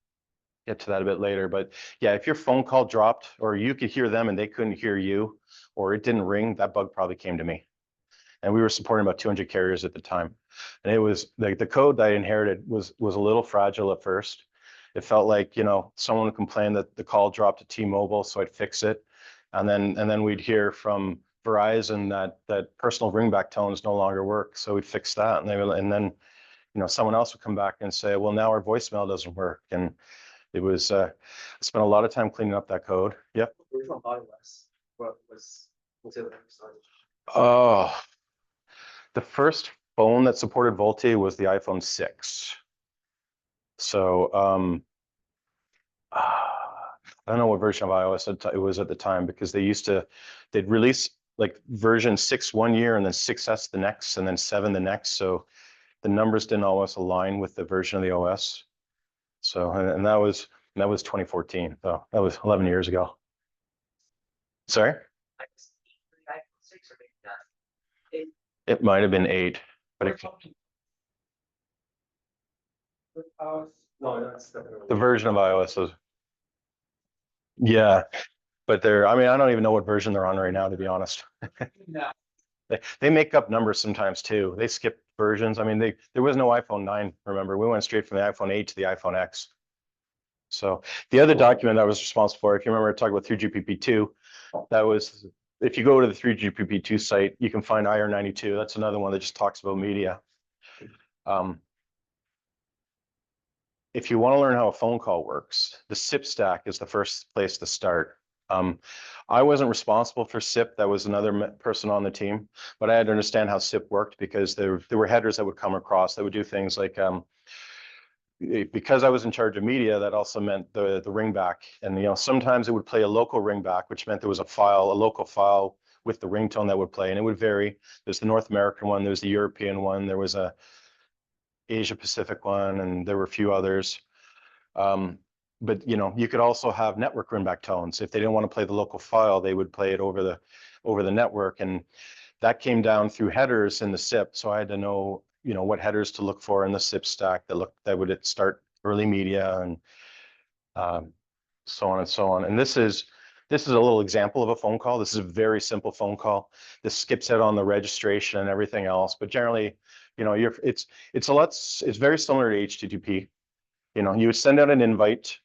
that a bit later, but yeah, if your phone call dropped or you could hear them and they couldn't hear you, or it didn't ring, that bug probably came to me. And we were supporting about 200 carriers at the time. And it was like the code that I inherited was a little fragile at first. It felt like, you know, someone complained that the call dropped to T-Mobile, so I'd fix it. And then we'd hear from Verizon that personal ringback tones no longer work. So we'd fix that. And then, you know, someone else would come back and say, well, now our voicemail doesn't work. And it was, I spent a lot of time cleaning up that code. Yep. Original iOS. What was it? Oh, the first phone that supported VoLTE was the iPhone 6. So I don't know what version of iOS it was at the time, because they'd release like version 6 one year and then 6S the next and then 7 the next. So the numbers didn't always align with the version of the OS. So, and that was 2014. So that was 11 years ago. Sorry? It might have been 8, but No, that's the version of iOS was, yeah, but I mean, I don't even know what version they're on right now, to be honest. No. They make up numbers sometimes too. They skip versions. I mean, there was no iPhone 9, remember? We went straight from the iPhone 8 to the iPhone X. So the other document I was responsible for, if you remember, I talked about 3GPP2, that was, if you go to the 3GPP2 site, you can find IR92. That's another one that just talks about media. If you want to learn how a phone call works, the SIP stack is the first place to start. I wasn't responsible for SIP. That was another person on the team, but I had to understand how SIP worked, because there were headers that would come across that would do things like, because I was in charge of media, that also meant the ringback. And, you know, sometimes it would play a local ringback, which meant there was a local file with the ringtone that would play, and it would vary. There's the North American one, there's the European one, there was a Asia Pacific one, and there were a few others. But you know, you could also have network ringback tones. If they didn't want to play the local file, they would play it over the network, and that came down through headers in the SIP. So I had to know, you know, what headers to look for in the SIP stack that would start early media and so on and so on. And this is a little example of a phone call. This is a very simple phone call. This skips out on the registration and everything else, but generally, you know, it's very similar to HTTP. You know, you would send out an invite,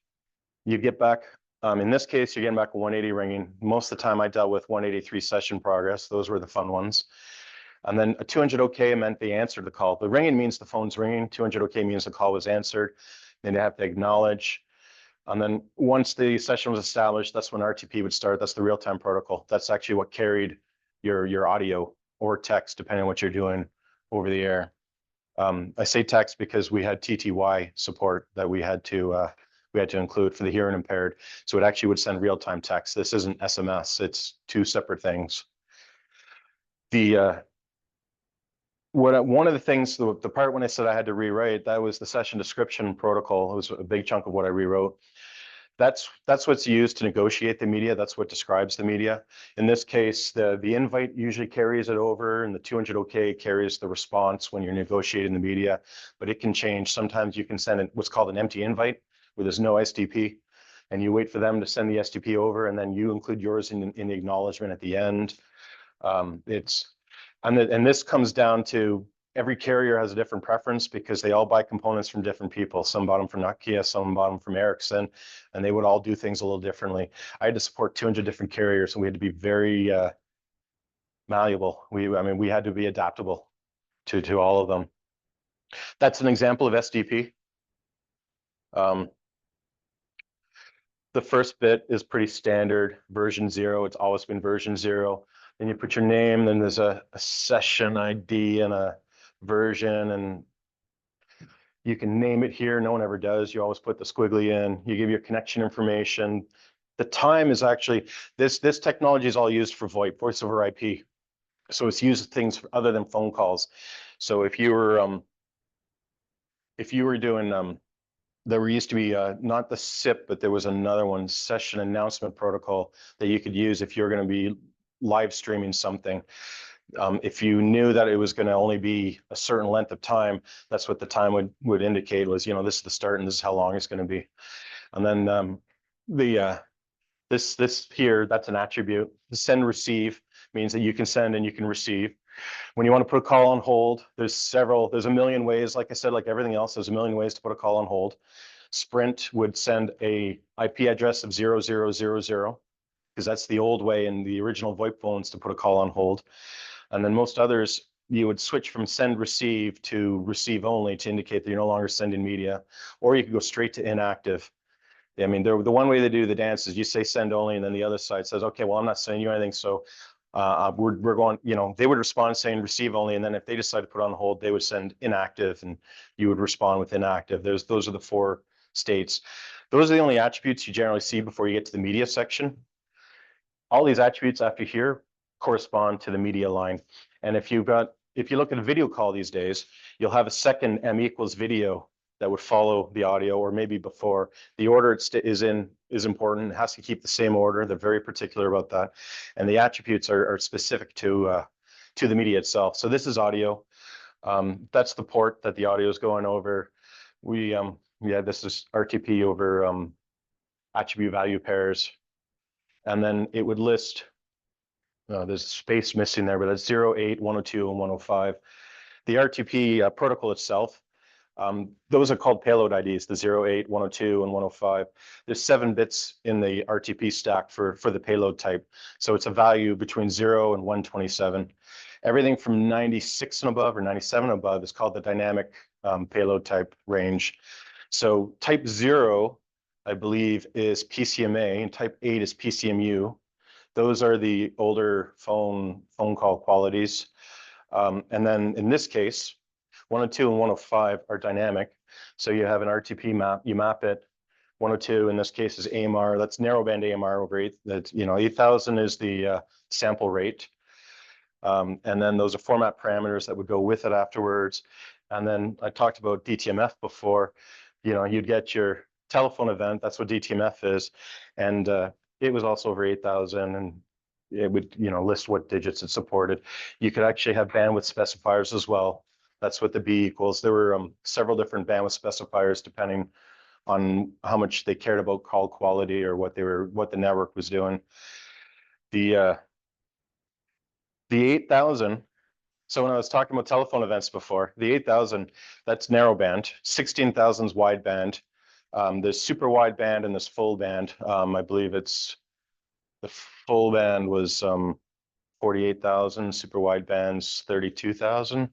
you get back In this case, you're getting back a 180 ringing. Most of the time I dealt with 183 session progress. Those were the fun ones. And then a 200 OK meant they answered the call. The ringing means the phone's ringing. 200 OK means the call was answered. Then they have to acknowledge. And then once the session was established, that's when RTP would start. That's the real-time protocol. That's actually what carried your audio or text, depending on what you're doing over the air. I say text because we had TTY support that we had to include for the hearing impaired. So it actually would send real-time text. This isn't SMS. It's two separate things. One of the things, the part when I said I had to rewrite, that was the session description protocol. It was a big chunk of what I rewrote. That's what's used to negotiate the media. That's what describes the media. In this case, the invite usually carries it over, and the 200 OK carries the response when you're negotiating the media. But it can change. Sometimes you can send what's called an empty invite, where there's no SDP, and you wait for them to send the SDP over, and then you include yours in the acknowledgement at the end. And this comes down to every carrier has a different preference because they all buy components from different people. Some bought them from Nokia, some bought them from Ericsson, and they would all do things a little differently. I had to support 200 different carriers, and we had to be very malleable. I mean, we had to be adaptable to all of them. That's an example of SDP. The first bit is pretty standard, version 0. It's always been version 0. Then you put your name, then there's a session ID and a version, and you can name it here. No one ever does. You always put the squiggly in. You give your connection information. The time is actually, this technology is all used for VoIP, voice over IP. So it's used things other than phone calls. So if you were doing, there used to be not the SIP, but there was another one, session announcement protocol, that you could use if you're going to be live streaming something. If you knew that it was going to only be a certain length of time, that's what the time would indicate was, this is the start and this is how long it's going to be. And then this here, that's an attribute. The send receive means that you can send and you can receive. When you want to put a call on hold, there's a million ways. Like I said, like everything else, there's a million ways to put a call on hold. Sprint would send a IP address of 0000, because that's the old way in the original VoIP phones to put a call on hold. And then most others, you would switch from send receive to receive only to indicate that you're no longer sending media, or you could go straight to inactive. I mean, the one way they do the dance is you say send only, and then the other side says, okay, well, I'm not sending you anything, so we're going, they would respond saying receive only, and then if they decide to put on hold, they would send inactive, and you would respond with inactive. Those are the 4 states. Those are the only attributes you generally see before you get to the media section. All these attributes after here correspond to the media line. And if you look at a video call these days, you'll have a second M equals video that would follow the audio, or maybe before. The order is important. It has to keep the same order. They're very particular about that. And the attributes are specific to the media itself. So this is audio. That's the port that the audio is going over. This is RTP over attribute value pairs. And then it would list, there's space missing there, but that's 0, 8, 102, and 105. The RTP protocol itself, those are called payload IDs, the 0, 8, 102, and 105. There's 7 bits in the RTP stack for the payload type. So it's a value between 0 and 127. Everything from 96 and above or 97 and above is called the dynamic payload type range. So type 0, I believe, is PCMA, and type 8 is PCMU. Those are the older phone call qualities. And then in this case, 102 and 105 are dynamic. So you have an RTP map, you map it. 102 in this case is AMR, that's narrowband AMR over 8. That's 8,000 is the sample rate. And then those are format parameters that would go with it afterwards. And then I talked about DTMF before. You'd get your telephone event, that's what DTMF is. And it was also over 8,000, and it would list what digits it supported. You could actually have bandwidth specifiers as well. That's what the B equals. There were several different bandwidth specifiers depending on how much they cared about call quality or what the network was doing. The 8,000. So when I was talking about telephone events before, the 8,000, that's narrowband. 16,000 is wideband. There's super wideband and there's full band. I believe it's the full band was 48,000, super wideband's 32,000.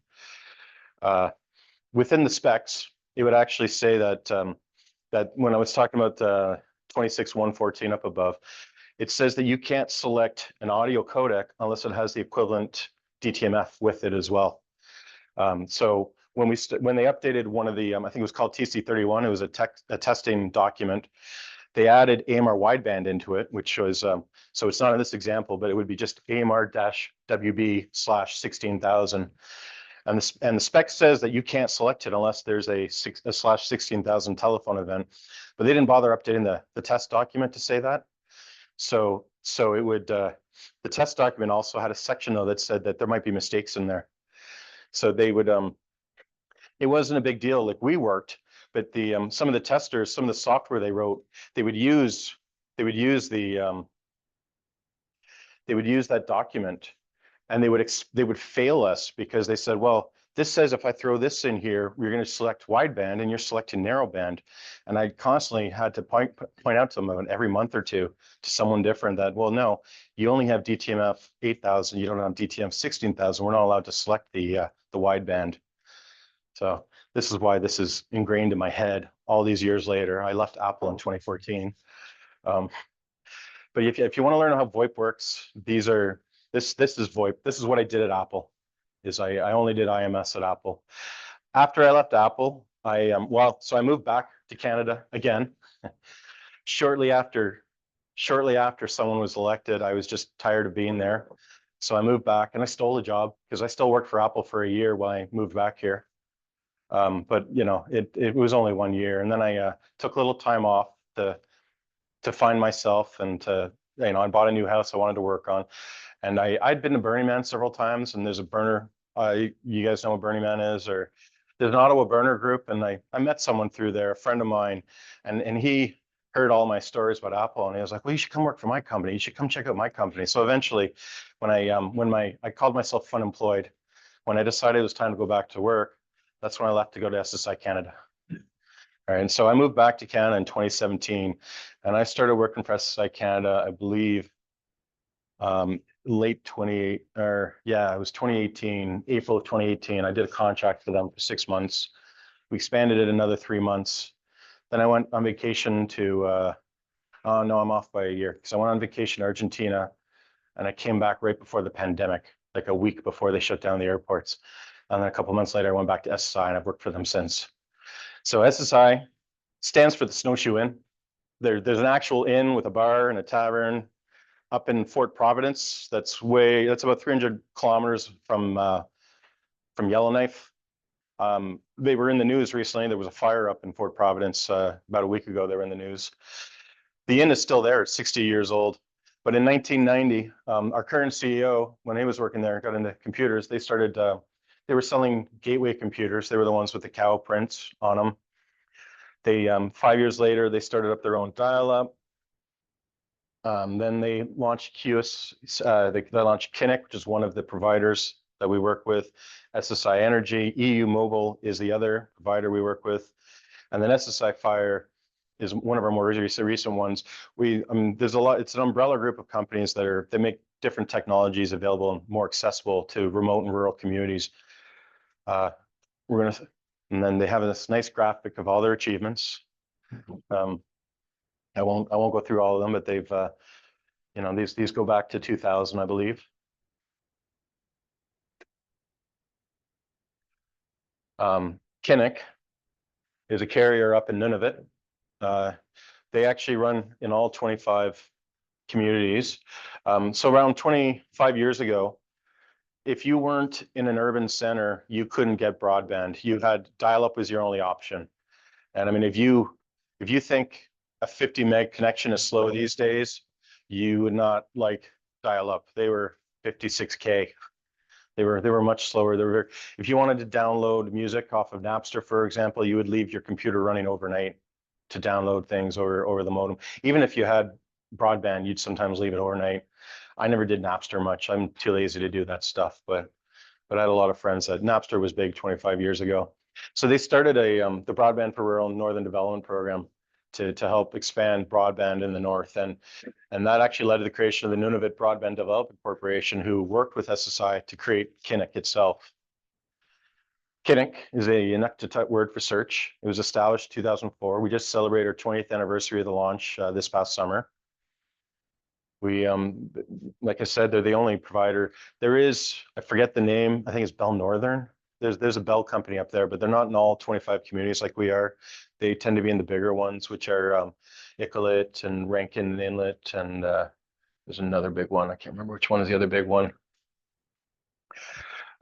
Within the specs, it would actually say that that when I was talking about the 26114 up above, it says that you can't select an audio codec unless it has the equivalent DTMF with it as well. So when when they updated one of the, I think it was called TC31, it was a testing document. They added AMR wideband into it, which was, so it's not in this example, but it would be just AMR-WB/16,000. And the spec says that you can't select it unless there's a /16,000 telephone event, but they didn't bother updating the test document to say that. So it would, the test document also had a section though that said that there might be mistakes in there. So they would, it wasn't a big deal like we worked, but the some of the testers, some of the software they wrote, they would use that document, and they would fail us because they said, well, this says if I throw this in here, you're going to select wideband and you're selecting narrowband. And I constantly had to point out to them every month or two to someone different that, well, no, you only have DTMF 8,000, you don't have DTMF 16,000. We're not allowed to select the wideband. So this is why this is ingrained in my head all these years later. I left Apple in 2014. But if you want to learn how VoIP works, this is VoIP. This is what I did at Apple. Is I only did IMS at Apple. After I left Apple, so I moved back to Canada again. Shortly after someone was elected, I was just tired of being there. So I moved back and I stole a job because I still worked for Apple for a year while I moved back here. But you know, it was only 1 year, and then I took a little time off to find myself and to, you know, I bought a new house I wanted to work on, and I'd been to Burning Man several times, and there's a burner. You guys know what Burning Man is, or there's an Ottawa burner group, and I met someone through there, a friend of mine, and he heard all my stories about Apple, and he was like, well, you should come work for my company. You should come check out my company. So eventually, when I called myself fun employed, when I decided it was time to go back to work, that's when I left to go to SSI Canada. All right, and so I moved back to Canada in 2017, and I started working for SSI Canada, I believe, late 28, or yeah, it was 2018, April of 2018. I did a contract for them for 6 months. We expanded it another 3 months. Then I went on vacation to, oh no, I'm off by a year, because I went on vacation to Argentina, and I came back right before the pandemic, like a week before they shut down the airports. And then a couple of months later, I went back to SSI, and I've worked for them since. So SSI stands for the Snowshoe Inn. There's an actual inn with a bar and a tavern up in Fort Providence. That's about 300 kilometers from Yellowknife. They were in the news recently. There was a fire up in Fort Providence about a week ago. They were in the news. The inn is still there. It's 60 years old. But in 1990, our current CEO, when he was working there, got into computers. They were selling gateway computers. They were the ones with the cow prints on them. They 5 years later, they started up their own dial-up. Then they launched QS. They launched Kinnick, which is one of the providers that we work with. SSI Energy, EU Mobile is the other provider we work with, and then SSI Fire is one of our more recent ones. There's a lot. It's an umbrella group of companies that make different technologies available and more accessible to remote and rural communities. And then they have this nice graphic of all their achievements. I won't go through all of them, but they've, you know, these go back to 2000, I believe. Kinnick is a carrier up in Nunavut. They actually run in all 25 communities. So around 25 years ago, if you weren't in an urban center, you couldn't get broadband. You had dial-up was your only option. And I mean, if you think a 50 meg connection is slow these days, you would not like dial-up. They were 56K. They were much slower. If you wanted to download music off of Napster, for example, you would leave your computer running overnight to download things over the modem. Even if you had broadband, you'd sometimes leave it overnight. I never did Napster much. I'm too lazy to do that stuff, but I had a lot of friends that Napster was big 25 years ago. So they started the Broadband for Rural Northern Development Program. to help expand broadband in the north. And that actually led to the creation of the Nunavut Broadband Development Corporation, who worked with SSI to create Kinnick itself. Kinnick is a Inuktitut word for search. It was established in 2004. We just celebrated our 20th anniversary of the launch this past summer. We, like I said, they're the only provider. There is, I forget the name, I think it's Bell Northern. There's a Bell company up there, but they're not in all 25 communities like we are. They tend to be in the bigger ones, which are Iqaluit and Rankin Inlet, and there's another big one. I can't remember which one is the other big one.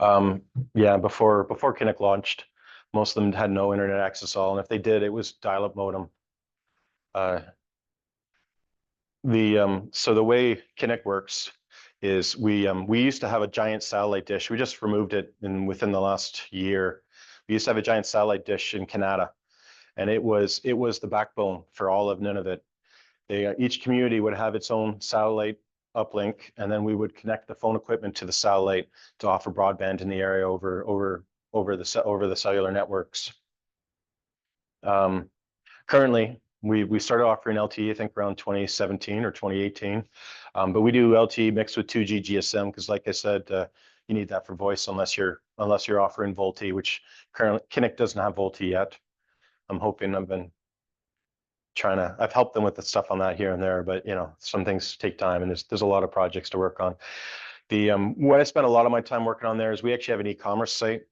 Yeah, before Kinnick launched, most of them had no internet access at all, and if they did, it was dial-up modem. So the way Kinnick works is we used to have a giant satellite dish. We just removed it within the last year. We used to have a giant satellite dish in Canada, and it was the backbone for all of Nunavut. Each community would have its own satellite uplink, and then we would connect the phone equipment to the satellite to offer broadband in the area over the cellular networks. Currently, we started offering LTE, I think around 2017 or 2018, but we do LTE mixed with 2G GSM because, like I said, you need that for voice unless you're offering VoLTE, which currently Kinnick doesn't have VoLTE yet. I'm hoping. I've helped them with the stuff on that here and there, but some things take time, and there's a lot of projects to work on. What I spent a lot of my time working on there is we actually have an e-commerce site.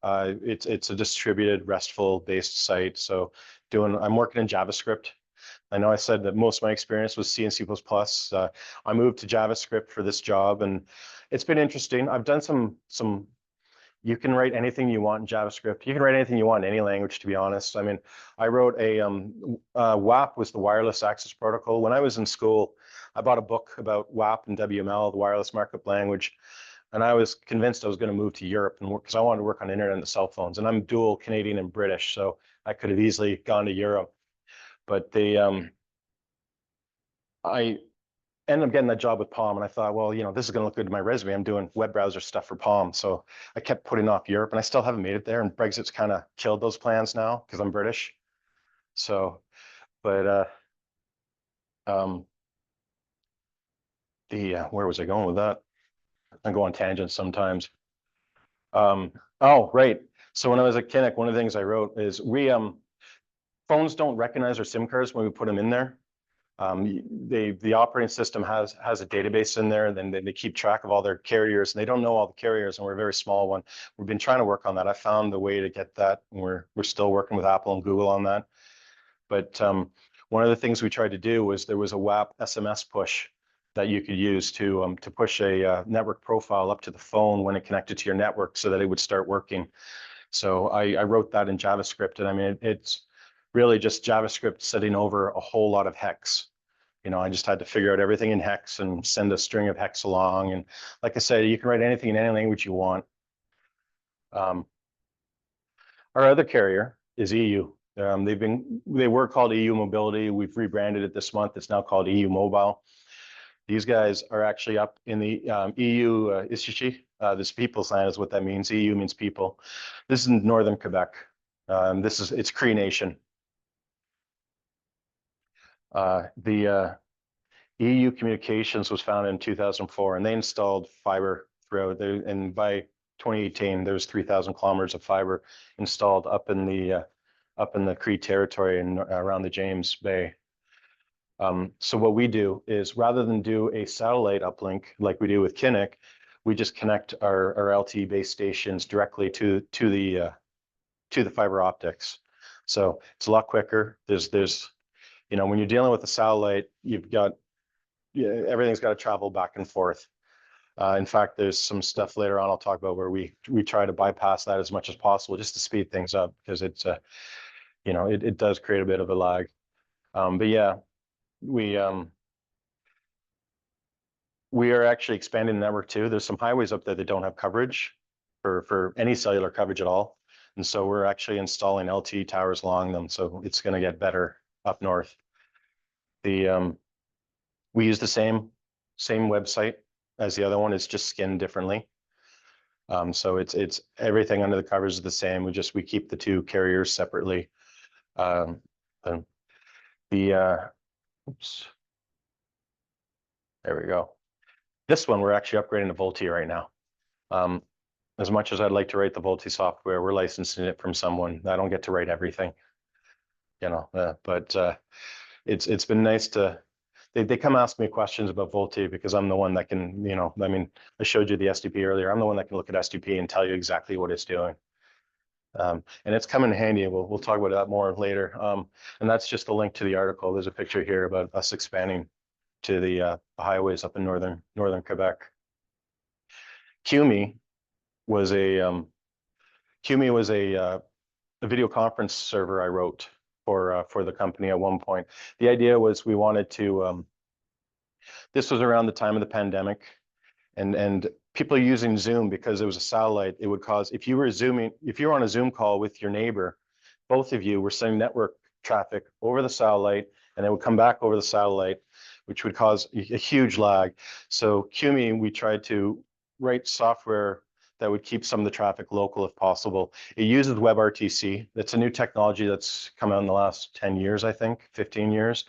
It's a distributed RESTful based site. So I'm working in JavaScript. I know I said that most of my experience was C and C++. I moved to JavaScript for this job, and it's been interesting. I've done some. You can write anything you want in JavaScript. You can write anything you want in any language, to be honest. I mean, I wrote WAP was the wireless access protocol. When I was in school, I bought a book about WAP and WML, the wireless markup language. And I was convinced I was going to move to Europe and work because I wanted to work on internet and the cell phones. And I'm dual Canadian and British, so I could have easily gone to Europe. But I ended up getting that job with Palm, and I thought, well, this is going to look good to my resume. I'm doing web browser stuff for Palm, so I kept putting off Europe, and I still haven't made it there. And Brexit's kind of killed those plans now because I'm British. So, but where was I going with that? I go on tangents sometimes. Oh, right. So when I was at Kinnick, one of the things I wrote is phones don't recognize our SIM cards when we put them in there. The operating system has a database in there, and then they keep track of all their carriers, and they don't know all the carriers, and we're a very small one. We've been trying to work on that. I found a way to get that, and we're still working with Apple and Google on that. But one of the things we tried to do was there was a WAP SMS push that you could use to push a network profile up to the phone when it connected to your network so that it would start working. So I wrote that in JavaScript, and I mean, it's really just JavaScript sitting over a whole lot of hex. I just had to figure out everything in hex and send a string of hex along. And like I said, you can write anything in any language you want. Our other carrier is EU. They were called EU Mobility. We've rebranded it this month. It's now called EU Mobile. These guys are actually up in the EU Ishichi. This people's land is what that means. EU means people. This is in northern Quebec. It's Cree Nation. The EU Communications was founded in 2004, and they installed fiber throughout. And by 2018, there was 3,000 kilometers of fiber installed up in the Cree territory and around the James Bay. So what we do is, rather than do a satellite uplink like we do with Kinnick, we just connect our LTE base stations directly to the fiber optics. So it's a lot quicker. There's when you're dealing with a satellite, everything's got to travel back and forth. In fact, there's some stuff later on I'll talk about where we try to bypass that as much as possible just to speed things up, because it's it does create a bit of a lag. But yeah, we are actually expanding the network too. There's some highways up there that don't have coverage for any cellular coverage at all. And so we're actually installing LTE towers along them. So it's going to get better up north. We use the same website as the other one. It's just skinned differently. So it's everything under the covers is the same. We keep the two carriers separately. The oops. There we go. This one, we're actually upgrading to VoLTE right now. As much as I'd like to write the VoLTE software, we're licensing it from someone. I don't get to write everything, but it's been nice to, they come ask me questions about VoLTE because I'm the one that can, I mean, I showed you the SDP earlier. I'm the one that can look at SDP and tell you exactly what it's doing. And it's come in handy. We'll talk about that more later. And that's just a link to the article. There's a picture here about us expanding to the highways up in northern Quebec. QME was a video conference server I wrote for the company at one point. The idea was we wanted to. This was around the time of the pandemic, and people are using Zoom because it was a satellite. It would cause, if you were on a Zoom call with your neighbor, both of you were sending network traffic over the satellite, and it would come back over the satellite, which would cause a huge lag. So QME, we tried to write software that would keep some of the traffic local if possible. It uses WebRTC. That's a new technology that's come out in the last 10 years, I think, 15 years.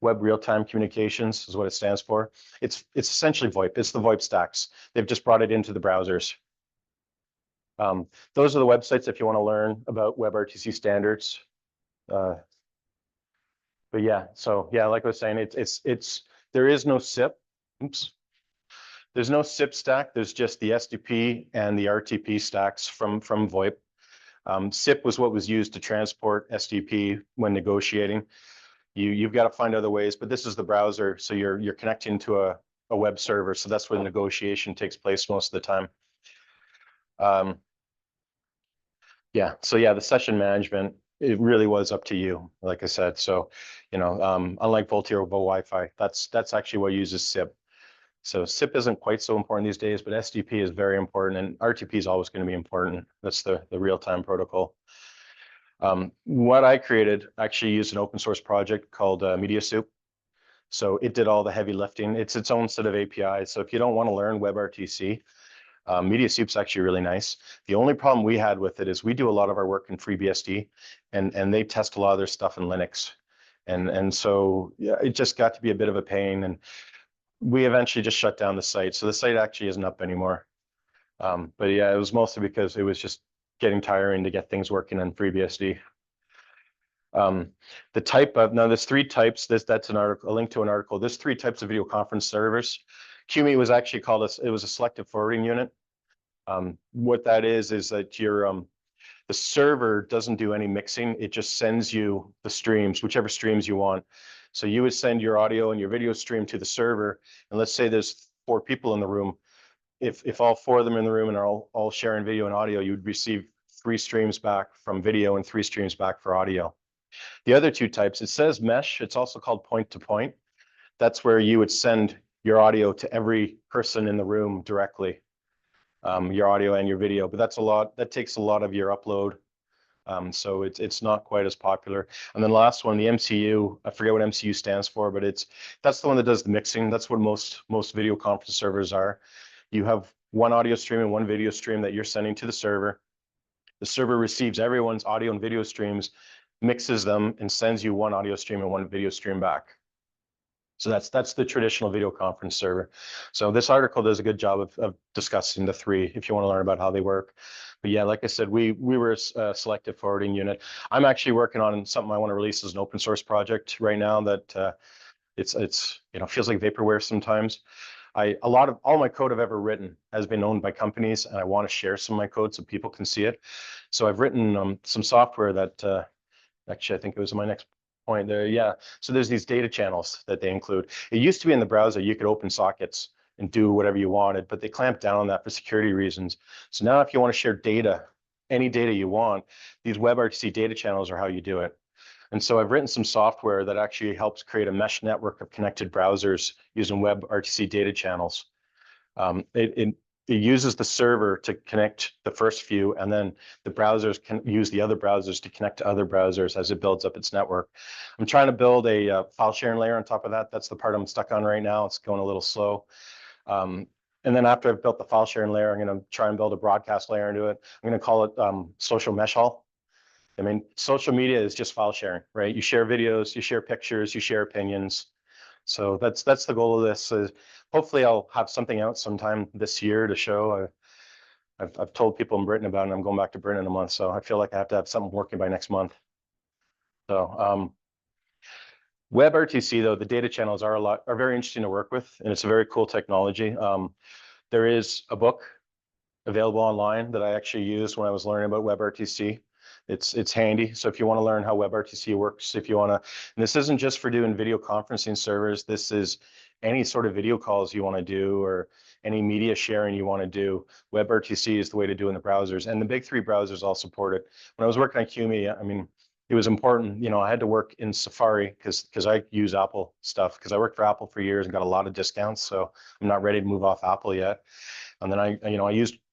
Web Real-Time Communications is what it stands for. It's essentially VoIP. It's the VoIP stacks. They've just brought it into the browsers. Those are the websites if you want to learn about WebRTC standards. But yeah, so yeah, like I was saying, there is no SIP. Oops. There's no SIP stack. There's just the SDP and the RTP stacks from VoIP. SIP was what was used to transport SDP when negotiating. You've got to find other ways, but this is the browser, so you're connecting to a web server, so that's where the negotiation takes place most of the time. Yeah, so yeah, the session management, it really was up to you, like I said. So, unlike VoLTE or Wi-Fi, that's actually what uses SIP. So SIP isn't quite so important these days, but SDP is very important, and RTP is always going to be important. That's the real-time protocol. What I created actually used an open source project called Media Soup. So it did all the heavy lifting. It's its own set of APIs. So if you don't want to learn WebRTC, Media Soup's actually really nice. The only problem we had with it is we do a lot of our work in FreeBSD, and they test a lot of their stuff in Linux. And so yeah, it just got to be a bit of a pain. And we eventually just shut down the site. So the site actually isn't up anymore. But yeah, it was mostly because it was just getting tiring to get things working in FreeBSD. The type of, now there's three types. That's an article, a link to an article. There's three types of video conference servers. QME was actually called it was a selective forwarding unit. What that is that the server doesn't do any mixing. It just sends you the streams, whichever streams you want. So you would send your audio and your video stream to the server. And let's say there's 4 people in the room. If all 4 of them in the room and are all sharing video and audio, you would receive 3 streams back from video and 3 streams back for audio. The other 2 types, it says mesh. It's also called point to point. That's where you would send your audio to every person in the room directly, your audio and your video. But that takes a lot of your upload. So it's not quite as popular. And then the last one, the MCU, I forget what MCU stands for, but that's the one that does the mixing. That's what most video conference servers are. You have one audio stream and one video stream that you're sending to the server. The server receives everyone's audio and video streams, mixes them, and sends you one audio stream and one video stream back. So that's the traditional video conference server. So this article does a good job of discussing the 3 if you want to learn about how they work. But yeah, like I said, we were a selective forwarding unit. I'm actually working on something I want to release as an open source project right now that it's feels like vaporware sometimes. All my code I've ever written has been owned by companies, and I want to share some of my code so people can see it. So I've written some software that actually I think it was my next point there. Yeah. So there's these data channels that they include. It used to be in the browser, you could open sockets and do whatever you wanted, but they clamped down on that for security reasons. So now if you want to share data, any data you want, these WebRTC data channels are how you do it. And so I've written some software that actually helps create a mesh network of connected browsers using WebRTC data channels. It uses the server to connect the first few, and then the browsers can use the other browsers to connect to other browsers as it builds up its network. I'm trying to build a file sharing layer on top of that. That's the part I'm stuck on right now. It's going a little slow. And then after I've built the file sharing layer, I'm going to try and build a broadcast layer into it. I'm going to call it social mesh hall. I mean, social media is just file sharing, right? You share videos, you share pictures, you share opinions. So that's the goal of this. Is hopefully I'll have something out sometime this year to show. I've told people in Britain about it, and I'm going back to Britain in a month, so I feel like I have to have something working by next month. So WebRTC though, the data channels are very interesting to work with, and it's a very cool technology. There is a book available online that I actually used when I was learning about WebRTC. It's handy. So if you want to learn how WebRTC works, if you want to, and this isn't just for doing video conferencing servers, this is any sort of video calls you want to do or any media sharing you want to do. WebRTC is the way to do in the browsers, and the big three browsers all support it. When I was working on QME, I mean, it was important, I had to work in Safari because I use Apple stuff because I worked for Apple for years and got a lot of discounts. So I'm not ready to move off Apple yet. And then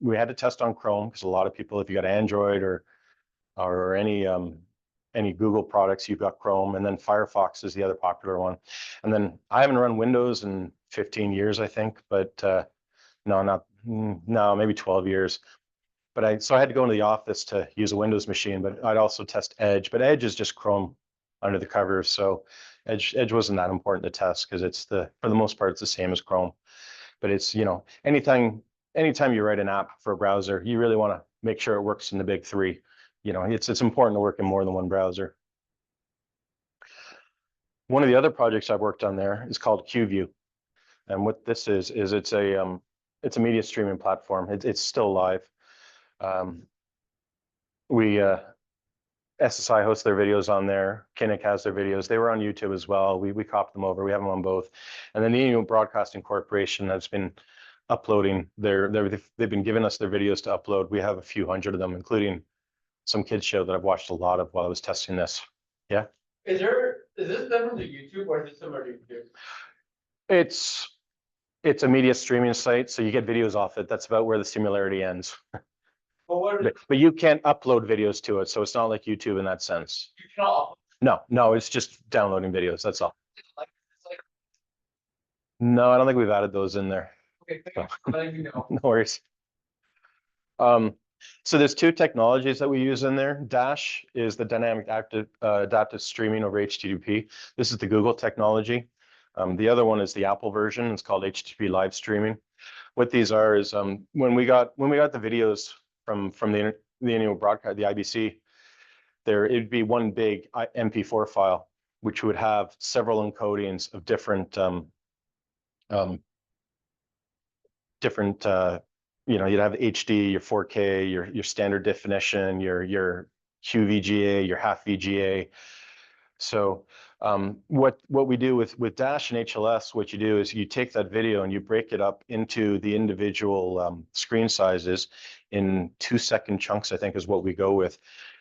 we had to test on Chrome because a lot of people, if you got Android or any Google products, you've got Chrome, and then Firefox is the other popular one. And then I haven't run Windows in 15 years, I think, but no, maybe 12 years. But so I had to go into the office to use a Windows machine, but I'd also test Edge. But Edge is just Chrome under the covers, so Edge wasn't that important to test because for the most part, it's the same as Chrome. But it's, anytime you write an app for a browser, you really want to make sure it works in the big three. It's important to work in more than one browser. One of the other projects I've worked on there is called QView. And what this is it's a media streaming platform. It's still live. SSI hosts their videos on there. Kinnick has their videos. They were on YouTube as well. We copied them over. We have them on both. And then the Annual Broadcasting Corporation has been uploading they've been giving us their videos to upload. We have a few hundred of them, including some kids show that I've watched a lot of while I was testing this. Yeah. Is this done from the YouTube or is this similar to YouTube? It's a media streaming site, so you get videos off it. That's about where the similarity ends. But you can't upload videos to it, so it's not like YouTube in that sense. You cannot. No, it's just downloading videos. That's all. Like, No, I don't think we've added those in there. okay, thank you for letting me know. No worries. So there's two technologies that we use in there. Dash is the dynamic adaptive streaming over HTTP. This is the Google technology. The other one is the Apple version. It's called HTTP live streaming. What these are is when we got the videos from the annual broadcast, the IBC, it'd be one big MP4 file, which would have several encodings of different you'd have HD, your 4K, your standard definition, your QVGA, your half VGA. So what we do with Dash and HLS, what you do is you take that video and you break it up into the individual screen sizes in 2-second chunks, I think is what we go with.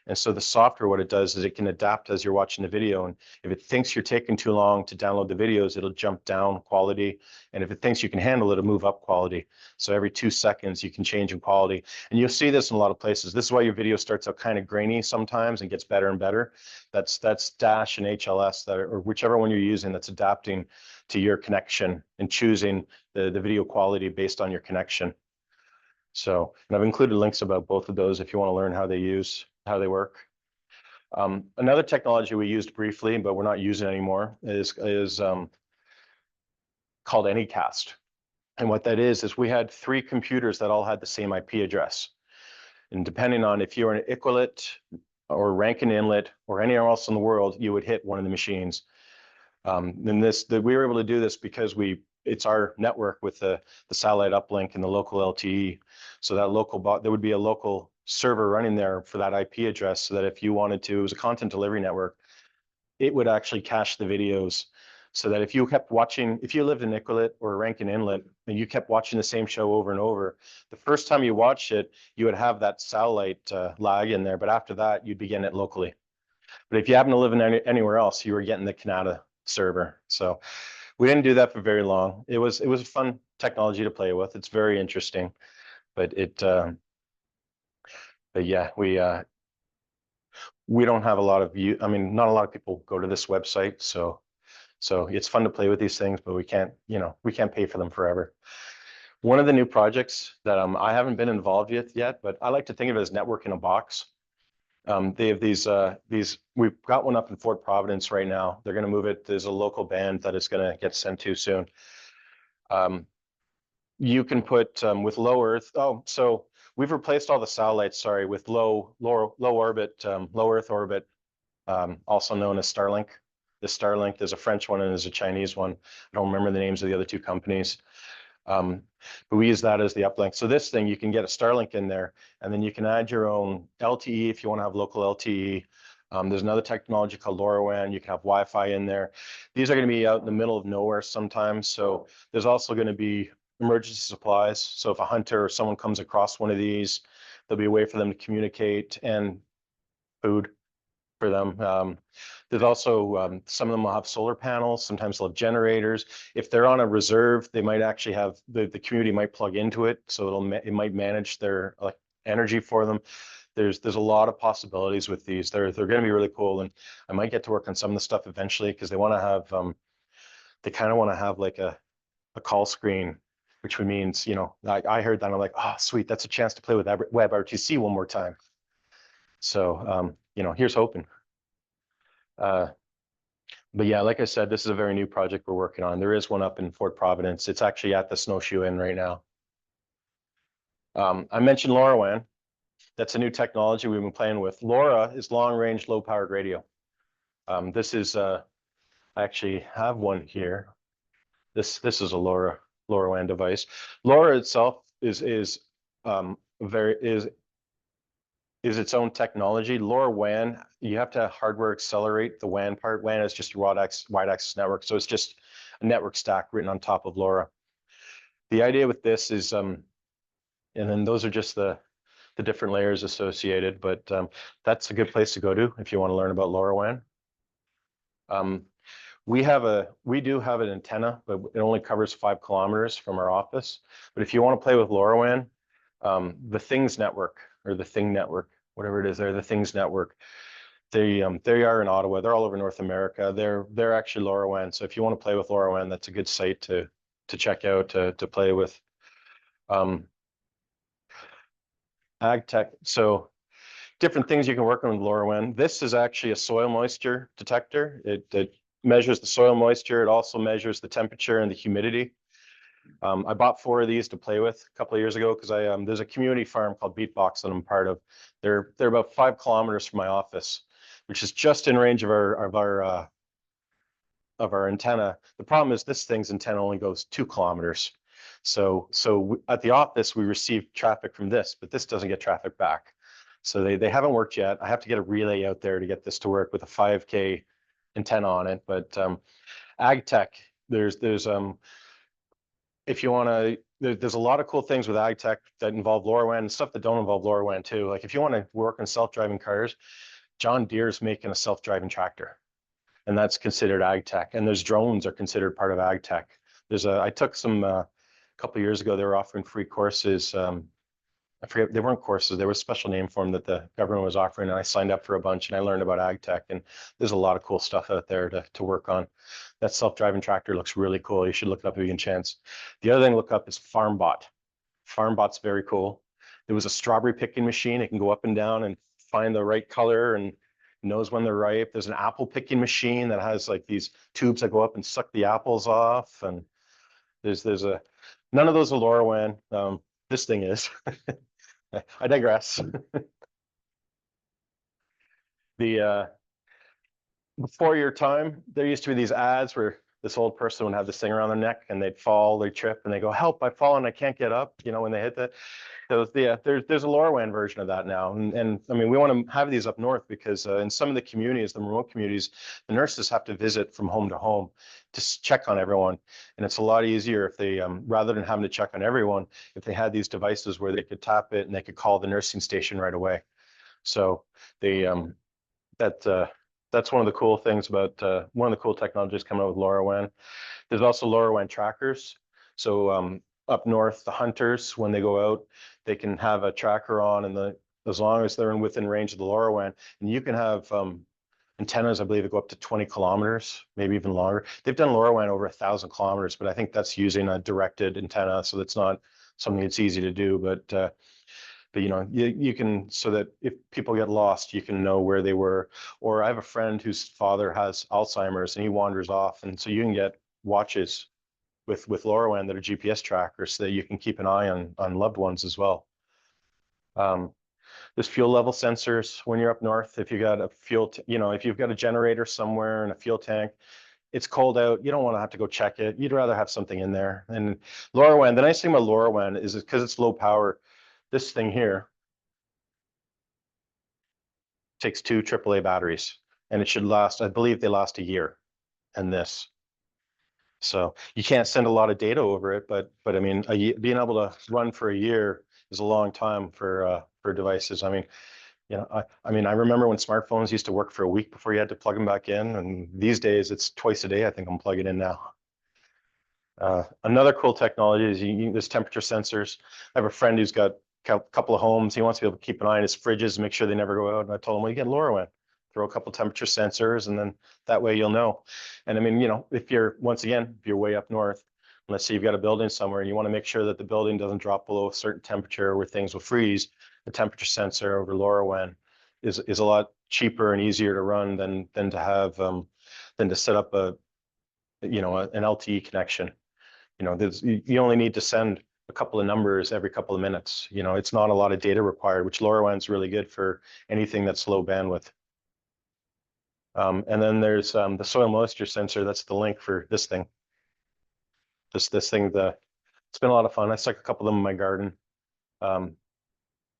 And so the software, what it does is it can adapt as you're watching the video. And if it thinks you're taking too long to download the videos, it'll jump down quality. And if it thinks you can handle it, it'll move up quality. So every 2 seconds, you can change in quality. And you'll see this in a lot of places. This is why your video starts out kind of grainy sometimes and gets better and better. That's Dash and HLS, or whichever one you're using, that's adapting to your connection and choosing the video quality based on your connection. So, and I've included links about both of those if you want to learn how they work. Another technology we used briefly, but we're not using anymore, is called Anycast. And what that is we had 3 computers that all had the same IP address. And depending on if you're an Iqaluit or Rankin Inlet or anywhere else in the world, you would hit one of the machines. And we were able to do this because it's our network with the satellite uplink and the local LTE. So that there would be a local server running there for that IP address, so that if you wanted to, it was a content delivery network, it would actually cache the videos. So that if you lived in Iqaluit or Rankin Inlet and you kept watching the same show over and over, the first time you watched it, you would have that satellite lag in there. But after that, you'd be getting it locally. But if you happen to live in anywhere else, you were getting the Canada server. So we didn't do that for very long. It was a fun technology to play with. It's very interesting, but yeah, we don't have a lot of not a lot of people go to this website, so it's fun to play with these things, but we can't pay for them forever. One of the new projects that I haven't been involved with yet, but I like to think of it as network in a box. They have these, we've got one up in Fort Providence right now. They're gonna move it. There's a local band that it's gonna get sent to soon. You can put with low Earth. Oh, so we've replaced all the satellites, sorry, with low orbit, low Earth orbit, also known as Starlink. The Starlink, there's a French one and there's a Chinese one. I don't remember the names of the other two companies. But we use that as the uplink. So this thing, you can get a Starlink in there, and then you can add your own LTE if you want to have local LTE. There's another technology called LoRaWAN. You can have Wi-Fi in there. These are going to be out in the middle of nowhere sometimes. So there's also going to be emergency supplies. So if a hunter or someone comes across one of these, there'll be a way for them to communicate and food for them. There's also some of them will have solar panels. Sometimes they'll have generators. If they're on a reserve, they might actually have the community might plug into it, so it might manage their energy for them. There's a lot of possibilities with these. They're going to be really cool, and I might get to work on some of the stuff eventually because they want to have they kind of want to have like a call screen, which means I heard that and I'm like, oh sweet, that's a chance to play with WebRTC one more time. So here's hoping. But yeah, like I said, this is a very new project we're working on. There is one up in Fort Providence. It's actually at the Snowshoe Inn right now. I mentioned LoRaWAN. That's a new technology we've been playing with. LoRa is long-range, low-powered radio. This is I actually have one here. This is a LoRaWAN device. LoRa itself is its own technology. LoRaWAN, you have to hardware accelerate the WAN part. WAN is just a wide access network, so it's just a network stack written on top of LoRa. The idea with this is, and then those are just the different layers associated, but that's a good place to go to if you want to learn about LoRaWAN. We do have an antenna, but it only covers 5 kilometers from our office. But if you want to play with LoRaWAN, the Things Network or the Thing Network, whatever it is, they're the Things Network. They are in Ottawa. They're all over North America. They're actually LoRaWAN. So if you want to play with LoRaWAN, that's a good site to check out to play with. Ag tech. So different things you can work on with LoRaWAN. This is actually a soil moisture detector. It measures the soil moisture. It also measures the temperature and the humidity. I bought 4 of these to play with a couple of years ago because there's a community farm called Beatbox that I'm part of. They're about 5 kilometers from my office, which is just in range of our antenna. The problem is this thing's antenna only goes 2 kilometers. So at the office we receive traffic from this, but this doesn't get traffic back. So they haven't worked yet. I have to get a relay out there to get this to work with a 5K antenna on it. But ag tech, there's if you want to, there's a lot of cool things with ag tech that involve LoRaWAN and stuff that don't involve LoRaWAN too. Like if you want to work on self-driving cars, John Deere's making a self-driving tractor, and that's considered ag tech. And there's drones are considered part of ag tech. I took some a couple of years ago. They were offering free courses. I forget, they weren't courses. There was a special name for them that the government was offering, and I signed up for a bunch and I learned about ag tech. And there's a lot of cool stuff out there to work on. That self-driving tractor looks really cool. You should look it up if you get a chance. The other thing to look up is FarmBot. FarmBot's very cool. There was a strawberry picking machine. It can go up and down and find the right color and knows when they're ripe. There's an apple picking machine that has like these tubes that go up and suck the apples off. And there's none of those are LoRaWAN. This thing is. I digress. Before your time, there used to be these ads where this old person would have this thing around their neck and they'd fall, they trip, and they go, "Help! I've fallen, I can't get up." When they hit that. So there's a LoRaWAN version of that now, and I mean we want to have these up north because in some of the communities, the remote communities, the nurses have to visit from home to home to check on everyone, and it's a lot easier if they rather than having to check on everyone, if they had these devices where they could tap it and they could call the nursing station right away. So that's one of the cool things about one of the cool technologies coming out with LoRaWAN. There's also LoRaWAN trackers. So up north, the hunters, when they go out, they can have a tracker on, and as long as they're within range of the LoRaWAN, and you can have antennas, I believe, that go up to 20 kilometers, maybe even longer. They've done LoRaWAN over 1,000 kilometers, but I think that's using a directed antenna, so that's not something that's easy to do. But But you can, so that if people get lost, you can know where they were. Or I have a friend whose father has Alzheimer's and he wanders off, and so you can get watches with LoRaWAN that are GPS trackers so that you can keep an eye on loved ones as well. There's fuel level sensors when you're up north. If you got a if you've got a generator somewhere and a fuel tank, it's cold out, you don't want to have to go check it. You'd rather have something in there. And LoRaWAN, the nice thing about LoRaWAN is because it's low power, this thing here takes 2 AAA batteries, and it should last, I believe they last a year in this. So you can't send a lot of data over it, but I mean, being able to run for a year is a long time for devices. I mean, I mean, I remember when smartphones used to work for a week before you had to plug them back in, and these days it's twice a day. I think I'm plugging in now. Another cool technology is there's temperature sensors. I have a friend who's got a couple of homes. He wants to be able to keep an eye on his fridges and make sure they never go out. And I told him, well, you get LoRaWAN, throw a couple temperature sensors, and then that way you'll know. And I mean, if you're, once again, if you're way up north, let's say you've got a building somewhere and you want to make sure that the building doesn't drop below a certain temperature where things will freeze, the temperature sensor over LoRaWAN is a lot cheaper and easier to run than to have than to set up an LTE connection. You only need to send a couple of numbers every couple of minutes. It's not a lot of data required, which LoRaWAN's really good for anything that's low bandwidth. And then there's the soil moisture sensor. That's the link for this thing. This thing, it's been a lot of fun. I stuck a couple of them in my garden,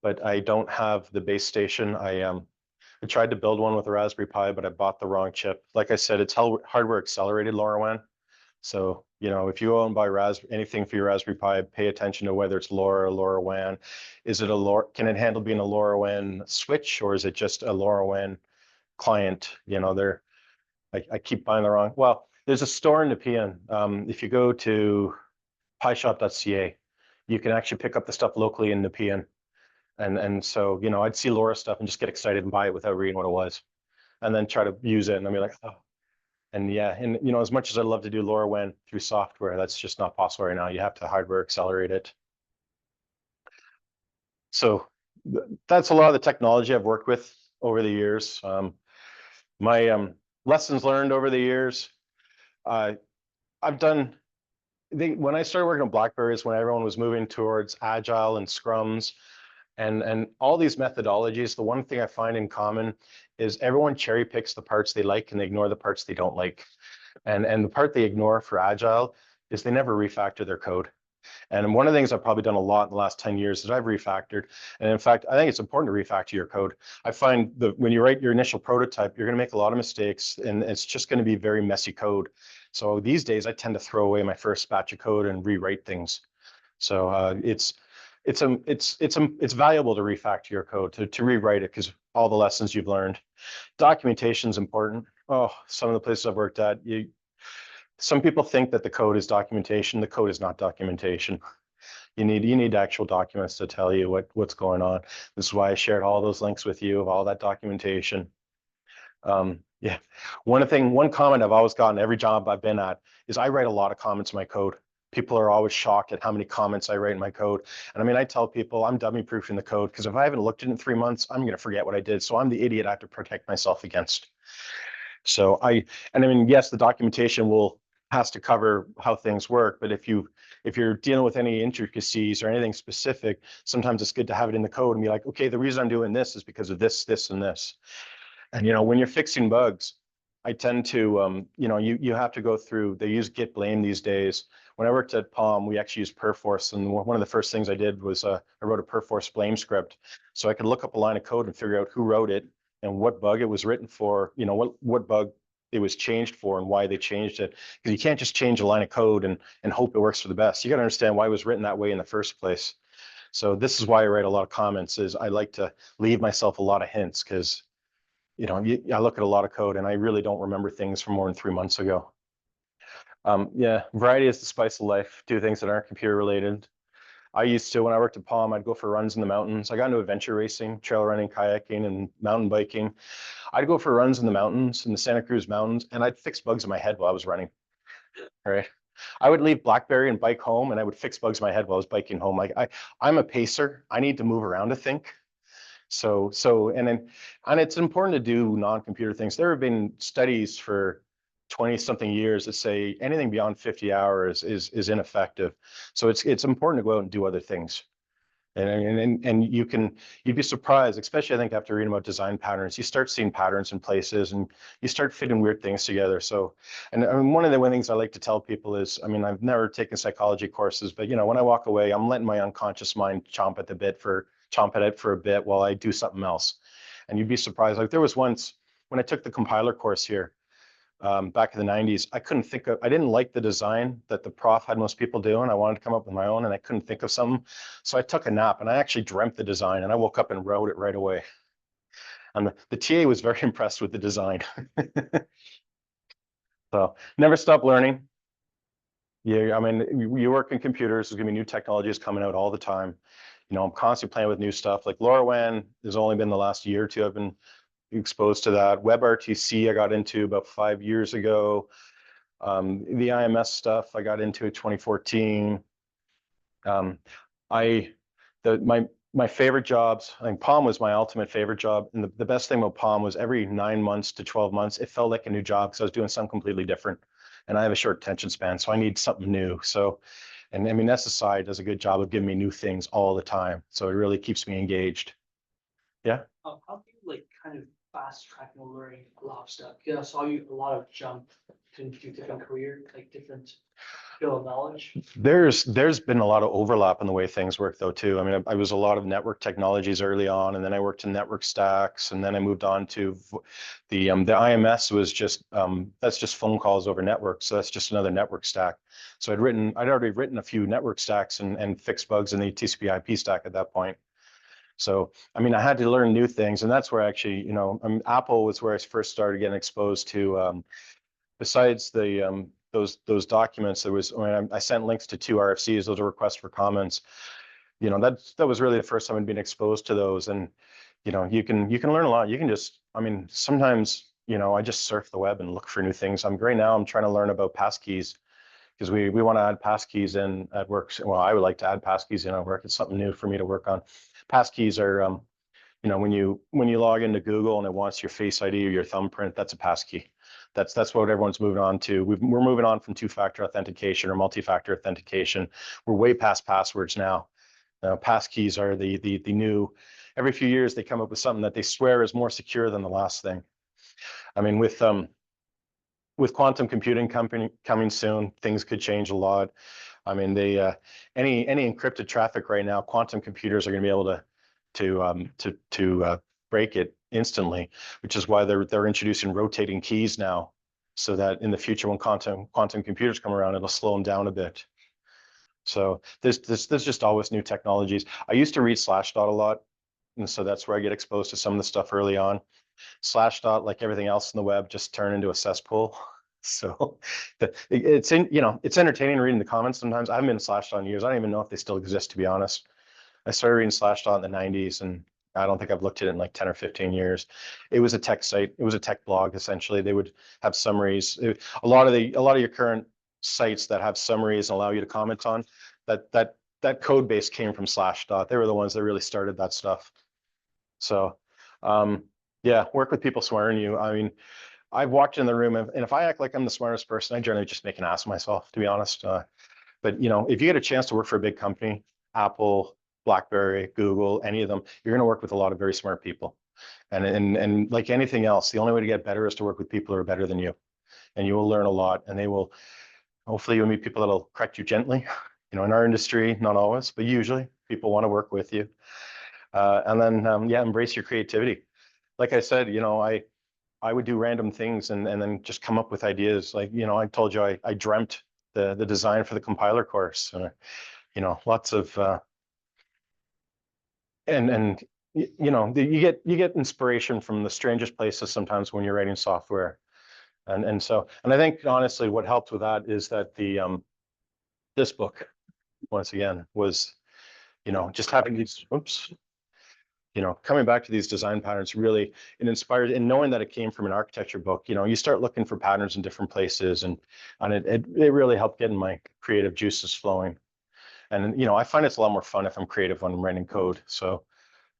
but I don't have the base station. I tried to build one with a Raspberry Pi, but I bought the wrong chip. Like I said, it's hardware accelerated LoRaWAN. So, if you go and buy anything for your Raspberry Pi, pay attention to whether it's LoRa or LoRaWAN. Is it can it handle being a LoRaWAN switch, or is it just a LoRaWAN client? I keep buying the wrong. Well, there's a store in Nepean. If you go to pieshop.ca, you can actually pick up the stuff locally in Nepean. And so, I'd see LoRa stuff and just get excited and buy it without reading what it was, and then try to use it. And I'd be like, oh. And yeah, and as much as I'd love to do LoRaWAN through software, that's just not possible right now. You have to hardware accelerate it. So that's a lot of the technology I've worked with over the years. My lessons learned over the years. I've done, when I started working on BlackBerries, when everyone was moving towards Agile and Scrums and all these methodologies, the one thing I find in common is everyone cherry picks the parts they like and they ignore the parts they don't like. And the part they ignore for Agile is they never refactor their code. And one of the things I've probably done a lot in the last 10 years is I've refactored. And in fact, I think it's important to refactor your code. I find that when you write your initial prototype, you're going to make a lot of mistakes and it's just going to be very messy code. So these days I tend to throw away my first batch of code and rewrite things. So it's valuable to refactor your code, to rewrite it, because all the lessons you've learned. Documentation is important. Oh, some of the places I've worked at, some people think that the code is documentation. The code is not documentation. You need actual documents to tell you what's going on. This is why I shared all those links with you of all that documentation. Yeah, one comment I've always gotten every job I've been at is I write a lot of comments in my code. People are always shocked at how many comments I write in my code. And I mean, I tell people I'm dummy proofing the code, because if I haven't looked at it in 3 months, I'm going to forget what I did. So I'm the idiot I have to protect myself against. So I mean, yes, the documentation has to cover how things work, but if you're dealing with any intricacies or anything specific, sometimes it's good to have it in the code and be like, okay, the reason I'm doing this is because of this, this, and this. And when you're fixing bugs, I tend to you have to go through. They use Git blame these days. When I worked at Palm, we actually used Perforce, and one of the first things I did was I wrote a Perforce blame script, so I could look up a line of code and figure out who wrote it and what bug it was written for. What bug it was changed for and why they changed it. Because you can't just change a line of code and hope it works for the best. You got to understand why it was written that way in the first place. So this is why I write a lot of comments. Is I like to leave myself a lot of hints, because I look at a lot of code and I really don't remember things from more than 3 months ago. Yeah, variety is the spice of life. Do things that aren't computer related. I used to, when I worked at Palm, I'd go for runs in the mountains. I got into adventure racing, trail running, kayaking, and mountain biking. I'd go for runs in the mountains, in the Santa Cruz Mountains, and I'd fix bugs in my head while I was running. Right. I would leave BlackBerry and bike home, and I would fix bugs in my head while I was biking home. Like I'm a pacer. I need to move around to think. And it's important to do non-computer things. There have been studies for 20 something years that say anything beyond 50 hours is ineffective. So it's important to go out and do other things. And you'd be surprised, especially I think after reading about design patterns, you start seeing patterns in places and you start fitting weird things together. So, and I mean, one of the things I like to tell people is, I mean, I've never taken psychology courses, but when I walk away, I'm letting my unconscious mind chomp at it for a bit while I do something else. And you'd be surprised. Like there was once when I took the compiler course here, back in the 90s, I didn't like the design that the prof had most people do, and I wanted to come up with my own, and I couldn't think of something. So I took a nap, and I actually dreamt the design, and I woke up and wrote it right away. And the TA was very impressed with the design. So never stop learning. Yeah, I mean, you work in computers, there's gonna be new technologies coming out all the time. I'm constantly playing with new stuff. Like LoRaWAN, there's only been the last year or two I've been exposed to that. WebRTC I got into about 5 years ago. The IMS stuff I got into in 2014. Um, I my favorite jobs, I think Palm was my ultimate favorite job. And the best thing about Palm was every 9 months to 12 months, it felt like a new job because I was doing something completely different. And I have a short attention span, so I need something new. So, and I mean, SSI does a good job of giving me new things all the time. So it really keeps me engaged. Yeah. How do you like kind of fast track and learning a lot of stuff? Yeah, I saw you a lot of jump to do different career, like different field of knowledge. There's been a lot of overlap in the way things work though too. I mean, I was a lot of network technologies early on, and then I worked in network stacks, and then I moved on to the IMS was just that's just phone calls over network, so that's just another network stack. So I'd already written a few network stacks and fixed bugs in the TCP/IP stack at that point. So I mean, I had to learn new things, and that's where actually Apple was where I first started getting exposed to. Besides those documents, there was when I sent links to 2 RFCs, those are requests for comments. That was really the first time I'd been exposed to those, and you can learn a lot. You can just, I mean, sometimes I just surf the web and look for new things. Right now I'm trying to learn about passkeys because we want to add passkeys in at work. Well, I would like to add passkeys in at work. It's something new for me to work on. Passkeys are when you log into Google and it wants your Face ID or your thumbprint, that's a passkey. That's what everyone's moving on to. We're moving on from two-factor authentication or multi-factor authentication. We're way past passwords now. Passkeys are the new. Every few years they come up with something that they swear is more secure than the last thing. I mean, with quantum computing coming soon, things could change a lot. I mean, any encrypted traffic right now, quantum computers are going to be able to break it instantly, which is why they're introducing rotating keys now, so that in the future when quantum computers come around, it'll slow them down a bit. So there's just always new technologies. I used to read Slashdot a lot, and so that's where I get exposed to some of the stuff early on. Slashdot, like everything else in the web, just turned into a cesspool. So it's entertaining reading the comments sometimes. I haven't been to Slashdot in years. I don't even know if they still exist, to be honest. I started reading Slashdot in the 90s, and I don't think I've looked at it in like 10 or 15 years. It was a tech site. It was a tech blog, essentially. They would have summaries. A lot of your current sites that have summaries and allow you to comment on, that code base came from Slashdot. They were the ones that really started that stuff. So yeah, work with people swearing you. I mean, I've walked in the room, and if I act like I'm the smartest person, I generally just make an ass of myself, to be honest. But if you get a chance to work for a big company, Apple, BlackBerry, Google, any of them, you're going to work with a lot of very smart people. And like anything else, the only way to get better is to work with people who are better than you. And you will learn a lot, and hopefully you'll meet people that'll correct you gently. In our industry, not always, but usually people want to work with you. And then, yeah, embrace your creativity. Like I said, I would do random things and then just come up with ideas. Like, I told you I dreamt the design for the compiler course. Lots of and you get inspiration from the strangest places sometimes when you're writing software. And I think honestly what helped with that is that this book, once again, was just having these you know, coming back to these design patterns, really, it inspired, and knowing that it came from an architecture book, you know, you start looking for patterns in different places, and it really helped getting my creative juices flowing. And, you know, I find it's a lot more fun if I'm creative when I'm writing code. So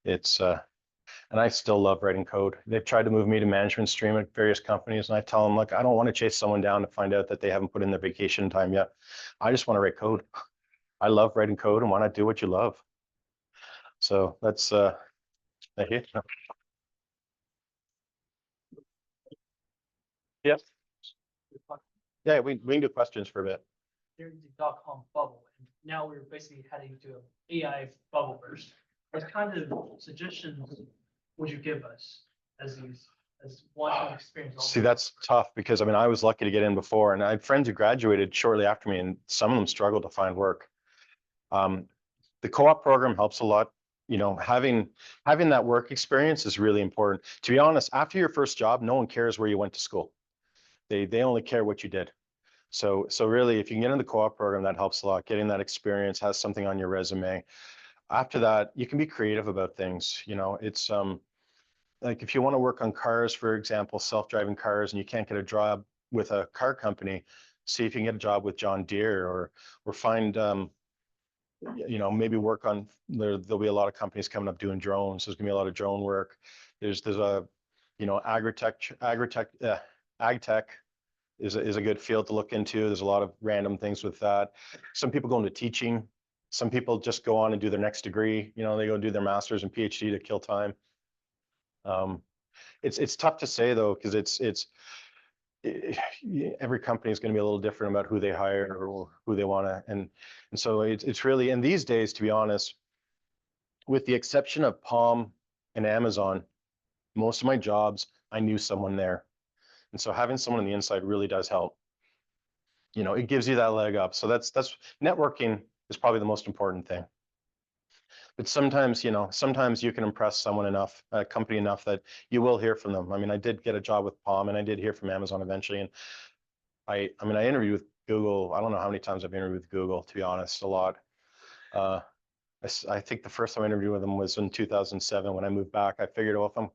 it's, and I still love writing code. They've tried to move me to management stream at various companies, and I tell them, look, I don't want to chase someone down to find out that they haven't put in their vacation time yet. I just want to write code. I love writing code, and why not do what you love? So that's, thank you. Yes. Yeah, we can do questions for a bit. During the dot-com bubble, and now we're basically heading to an AI bubble burst. What kind of suggestions would you give us as these, as one experience? See, that's tough because I mean, I was lucky to get in before, and I had friends who graduated shortly after me, and some of them struggled to find work. The co-op program helps a lot. You know, having that work experience is really important. To be honest, after your first job, no one cares where you went to school. They only care what you did. So really, if you can get in the co-op program, that helps a lot. Getting that experience, has something on your resume. After that, you can be creative about things. You know, it's like if you want to work on cars, for example, self-driving cars, and you can't get a job with a car company, see if you can get a job with John Deere, or find you know, maybe work on there'll be a lot of companies coming up doing drones. There's gonna be a lot of drone work. There's a, you know, ag tech is a good field to look into. There's a lot of random things with that. Some people go into teaching. Some people just go on and do their next degree. You know, they go do their master's and PhD to kill time. It's tough to say though, because every company is going to be a little different about who they hire or who they want to, and so it's really, and these days, to be honest, with the exception of Palm and Amazon, most of my jobs, I knew someone there. And so having someone on the inside really does help. You know, it gives you that leg up. So that's networking is probably the most important thing. But sometimes, you know, sometimes you can impress someone enough, a company enough that you will hear from them. I mean, I did get a job with Palm and I did hear from Amazon eventually. And I mean, I interviewed with Google. I don't know how many times I've interviewed with Google, to be honest, a lot. I think the first time I interviewed with them was in 2007 when I moved back. I figured, well, if I'm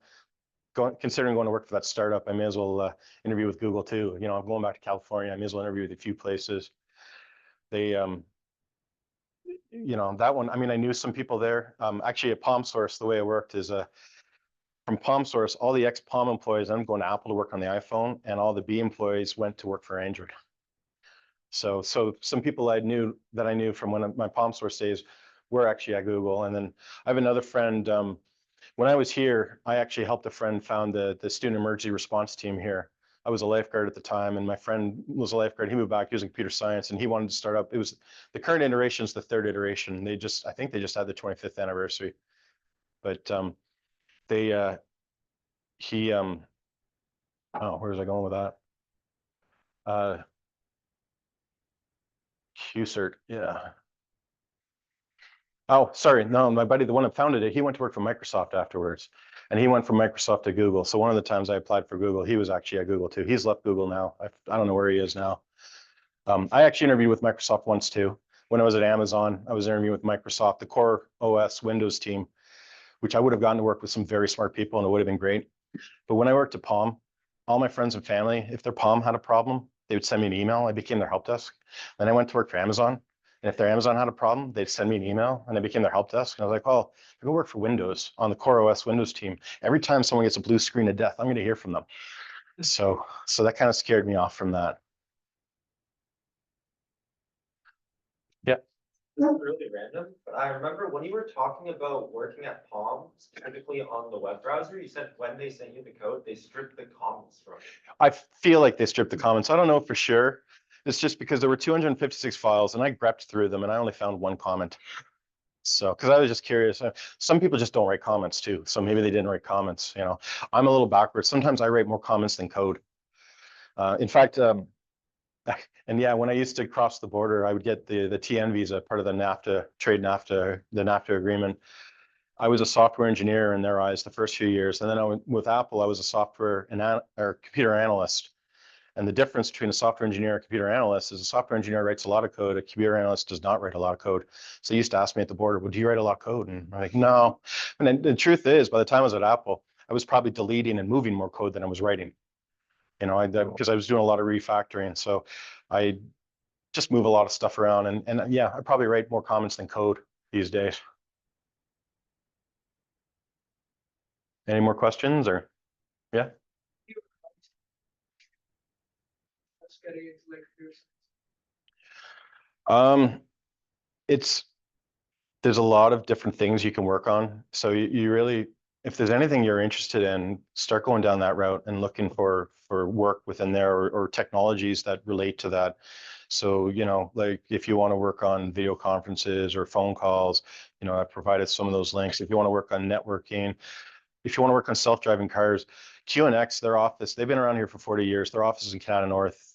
considering going to work for that startup, I may as well interview with Google too. You know, I'm going back to California. I may as well interview with a few places. They, you know, that one, I mean, I knew some people there. Actually, at Palm Source, the way it worked is from Palm Source, all the ex-Palm employees, I'm going to Apple to work on the iPhone, and all the B employees went to work for Android. So some people I knew from my Palm Source days were actually at Google. And then I have another friend. When I was here, I actually helped a friend found the student emergency response team here. I was a lifeguard at the time, and my friend was a lifeguard. He moved back using computer science, and he wanted to start up. It was the current iteration is the third iteration. I think they just had the 25th anniversary. But they, he, oh, where was I going with that? QCert, yeah. Oh, sorry. No, my buddy, the one that founded it, he went to work for Microsoft afterwards. And he went from Microsoft to Google. So one of the times I applied for Google, he was actually at Google too. He's left Google now. I don't know where he is now. I actually interviewed with Microsoft once too. When I was at Amazon, I was interviewing with Microsoft, the core OS Windows team, which I would have gotten to work with some very smart people and it would have been great. But when I worked at Palm, all my friends and family, if their Palm had a problem, they would send me an email. I became their help desk. Then I went to work for Amazon. And if their Amazon had a problem, they'd send me an email and I became their help desk. And I was like, oh, I go work for Windows on the core OS Windows team. Every time someone gets a blue screen of death, I'm going to hear from them. So that kind of scared me off from that. Yeah. Really random, but I remember when you were talking about working at Palm, specifically on the web browser, you said when they sent you the code, they stripped the comments from it. I feel like they stripped the comments. I don't know for sure. It's just because there were 256 files and I grepped through them and I only found one comment. So, because I was just curious, some people just don't write comments too. So maybe they didn't write comments. You know, I'm a little backwards. Sometimes I write more comments than code. In fact, and yeah, when I used to cross the border, I would get the TN visa, part of the NAFTA, the NAFTA agreement. I was a software engineer in their eyes the first few years. And then with Apple, I was a software or computer analyst. And the difference between a software engineer and a computer analyst is a software engineer writes a lot of code, a computer analyst does not write a lot of code. So they used to ask me at the border, well, do you write a lot of code? And I'm like, no. And then the truth is, by the time I was at Apple, I was probably deleting and moving more code than I was writing. You know, because I was doing a lot of refactoring. So I just move a lot of stuff around. And yeah, I probably write more comments than code these days. Any more questions or? Yeah. Let's get into like computers. It's, there's a lot of different things you can work on. So you really, if there's anything you're interested in, start going down that route and looking for work within there or technologies that relate to that. So, you know, like if you want to work on video conferences or phone calls, you know, I provided some of those links. If you want to work on networking, if you want to work on self-driving cars, QNX, their office, they've been around here for 40 years. Their office is in Canada North.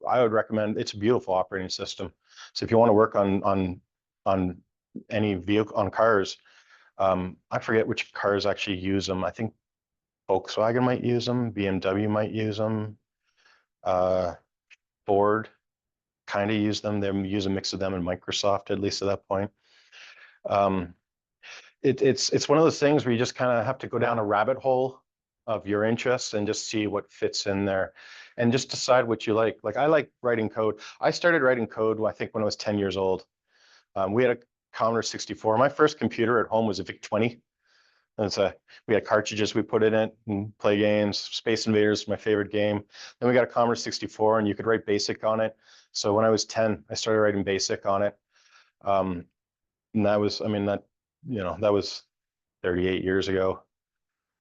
I would recommend, it's a beautiful operating system. So if you want to work on any vehicle, on cars, I forget which cars actually use them. I think Volkswagen might use them, BMW might use them, Ford kind of use them. They use a mix of them and Microsoft, at least at that point. It's one of those things where you just kind of have to go down a rabbit hole of your interests and just see what fits in there and just decide what you like. Like I like writing code. I started writing code, I think when I was 10 years old. We had a Commodore 64. My first computer at home was a VIC-20. We had cartridges we put in it and play games. Space Invaders, my favorite game. Then we got a Commodore 64 and you could write BASIC on it. So when I was 10, I started writing BASIC on it. And that was, I mean, that, you know, that was 38 years ago.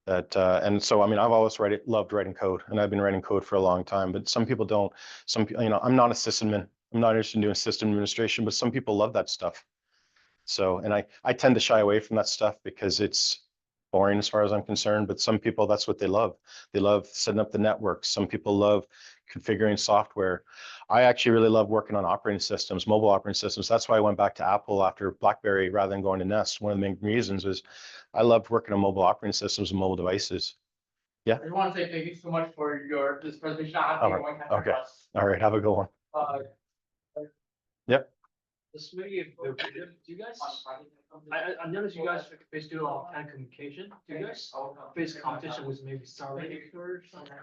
And so, I mean, I've always loved writing code, and I've been writing code for a long time, but some people don't. Some, you know, I'm not a sysadmin. I'm not interested in doing system administration, but some people love that stuff. So, and I tend to shy away from that stuff because it's boring as far as I'm concerned, but some people, that's what they love. They love setting up the networks. Some people love configuring software. I actually really love working on operating systems, mobile operating systems. That's why I went back to Apple after BlackBerry rather than going to Nest. One of the main reasons is I loved working on mobile operating systems and mobile devices. I just want to say thank you so much for this presentation. I have to go and catch my Okay. bus. All right, have a good one. Yep. This maybe, do you guys, I noticed you guys basically do a lot of telecommunication. Do you guys face competition with maybe Starlink or something?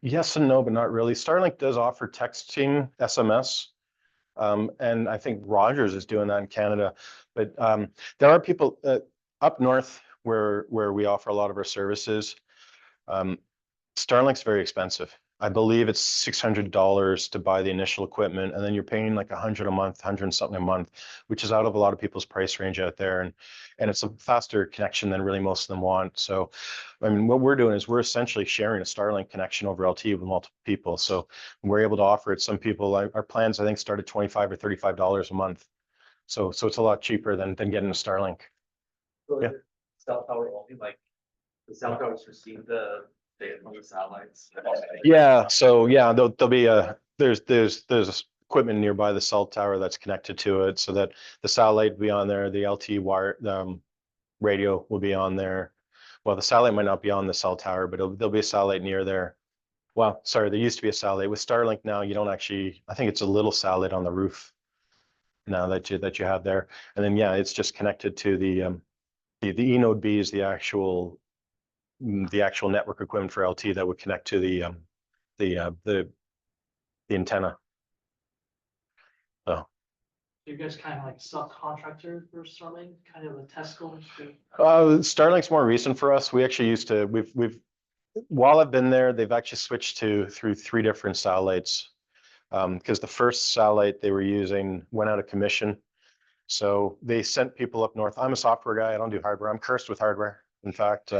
Yes and no, but not really. Starlink does offer texting, SMS. And I think Rogers is doing that in Canada. But there are people up north where we offer a lot of our services. Starlink's very expensive. I believe it's $600 to buy the initial equipment, and then you're paying like $100 a month, 100 and something a month, which is out of a lot of people's price range out there. And it's a faster connection than really most of them want. So, I mean, what we're doing is we're essentially sharing a Starlink connection over LTE with multiple people. So we're able to offer it. Some people, our plans, I think, start at $25 or $35 a month. So it's a lot cheaper than getting a Starlink. Yeah. Cell tower only, like the cell towers receive the data from the satellites. Yeah, so yeah, there'll be there's equipment nearby the cell tower that's connected to it, so that the satellite will be on there, the LTE wire radio will be on there. Well, the satellite might not be on the cell tower, but there'll be a satellite near there. Well, sorry, there used to be a satellite. With Starlink now, you don't actually. I think it's a little satellite on the roof now that you have there, and then yeah, it's just connected to the eNode B is the actual network equipment for LTE that would connect to the antenna. So You guys kind of like subcontractor for Starlink, kind of a Tesco? Starlink's more recent for us. We actually used to we've while I've been there, they've actually switched through 3 different satellites because the first satellite they were using went out of commission. So they sent people up north. I'm a software guy. I don't do hardware. I'm cursed with hardware. In fact,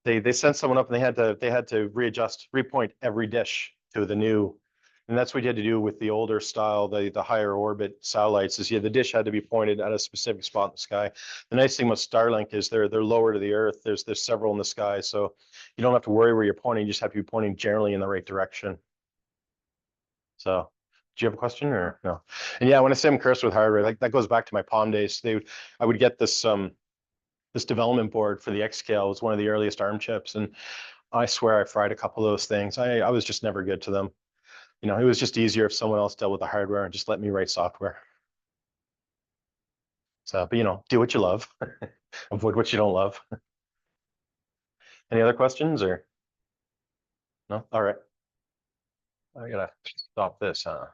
they sent someone up and they had to repoint every dish to the new, and that's what you had to do with the older style, the higher orbit satellites. Is the dish had to be pointed at a specific spot in the sky. The nice thing with Starlink is they're lower to the earth. There's several in the sky, so you don't have to worry where you're pointing. You just have to be pointing generally in the right direction. So, do you have a question or no? And yeah, when I say I'm cursed with hardware, like that goes back to my Palm days. I would get this development board for the Xscale. It was one of the earliest ARM chips, and I swear I fried a couple of those things. I was just never good to them. You know, it was just easier if someone else dealt with the hardware and just let me write software. So, but you know, do what you love, avoid what you don't love. Any other questions or? No? All right. I gotta stop this, huh?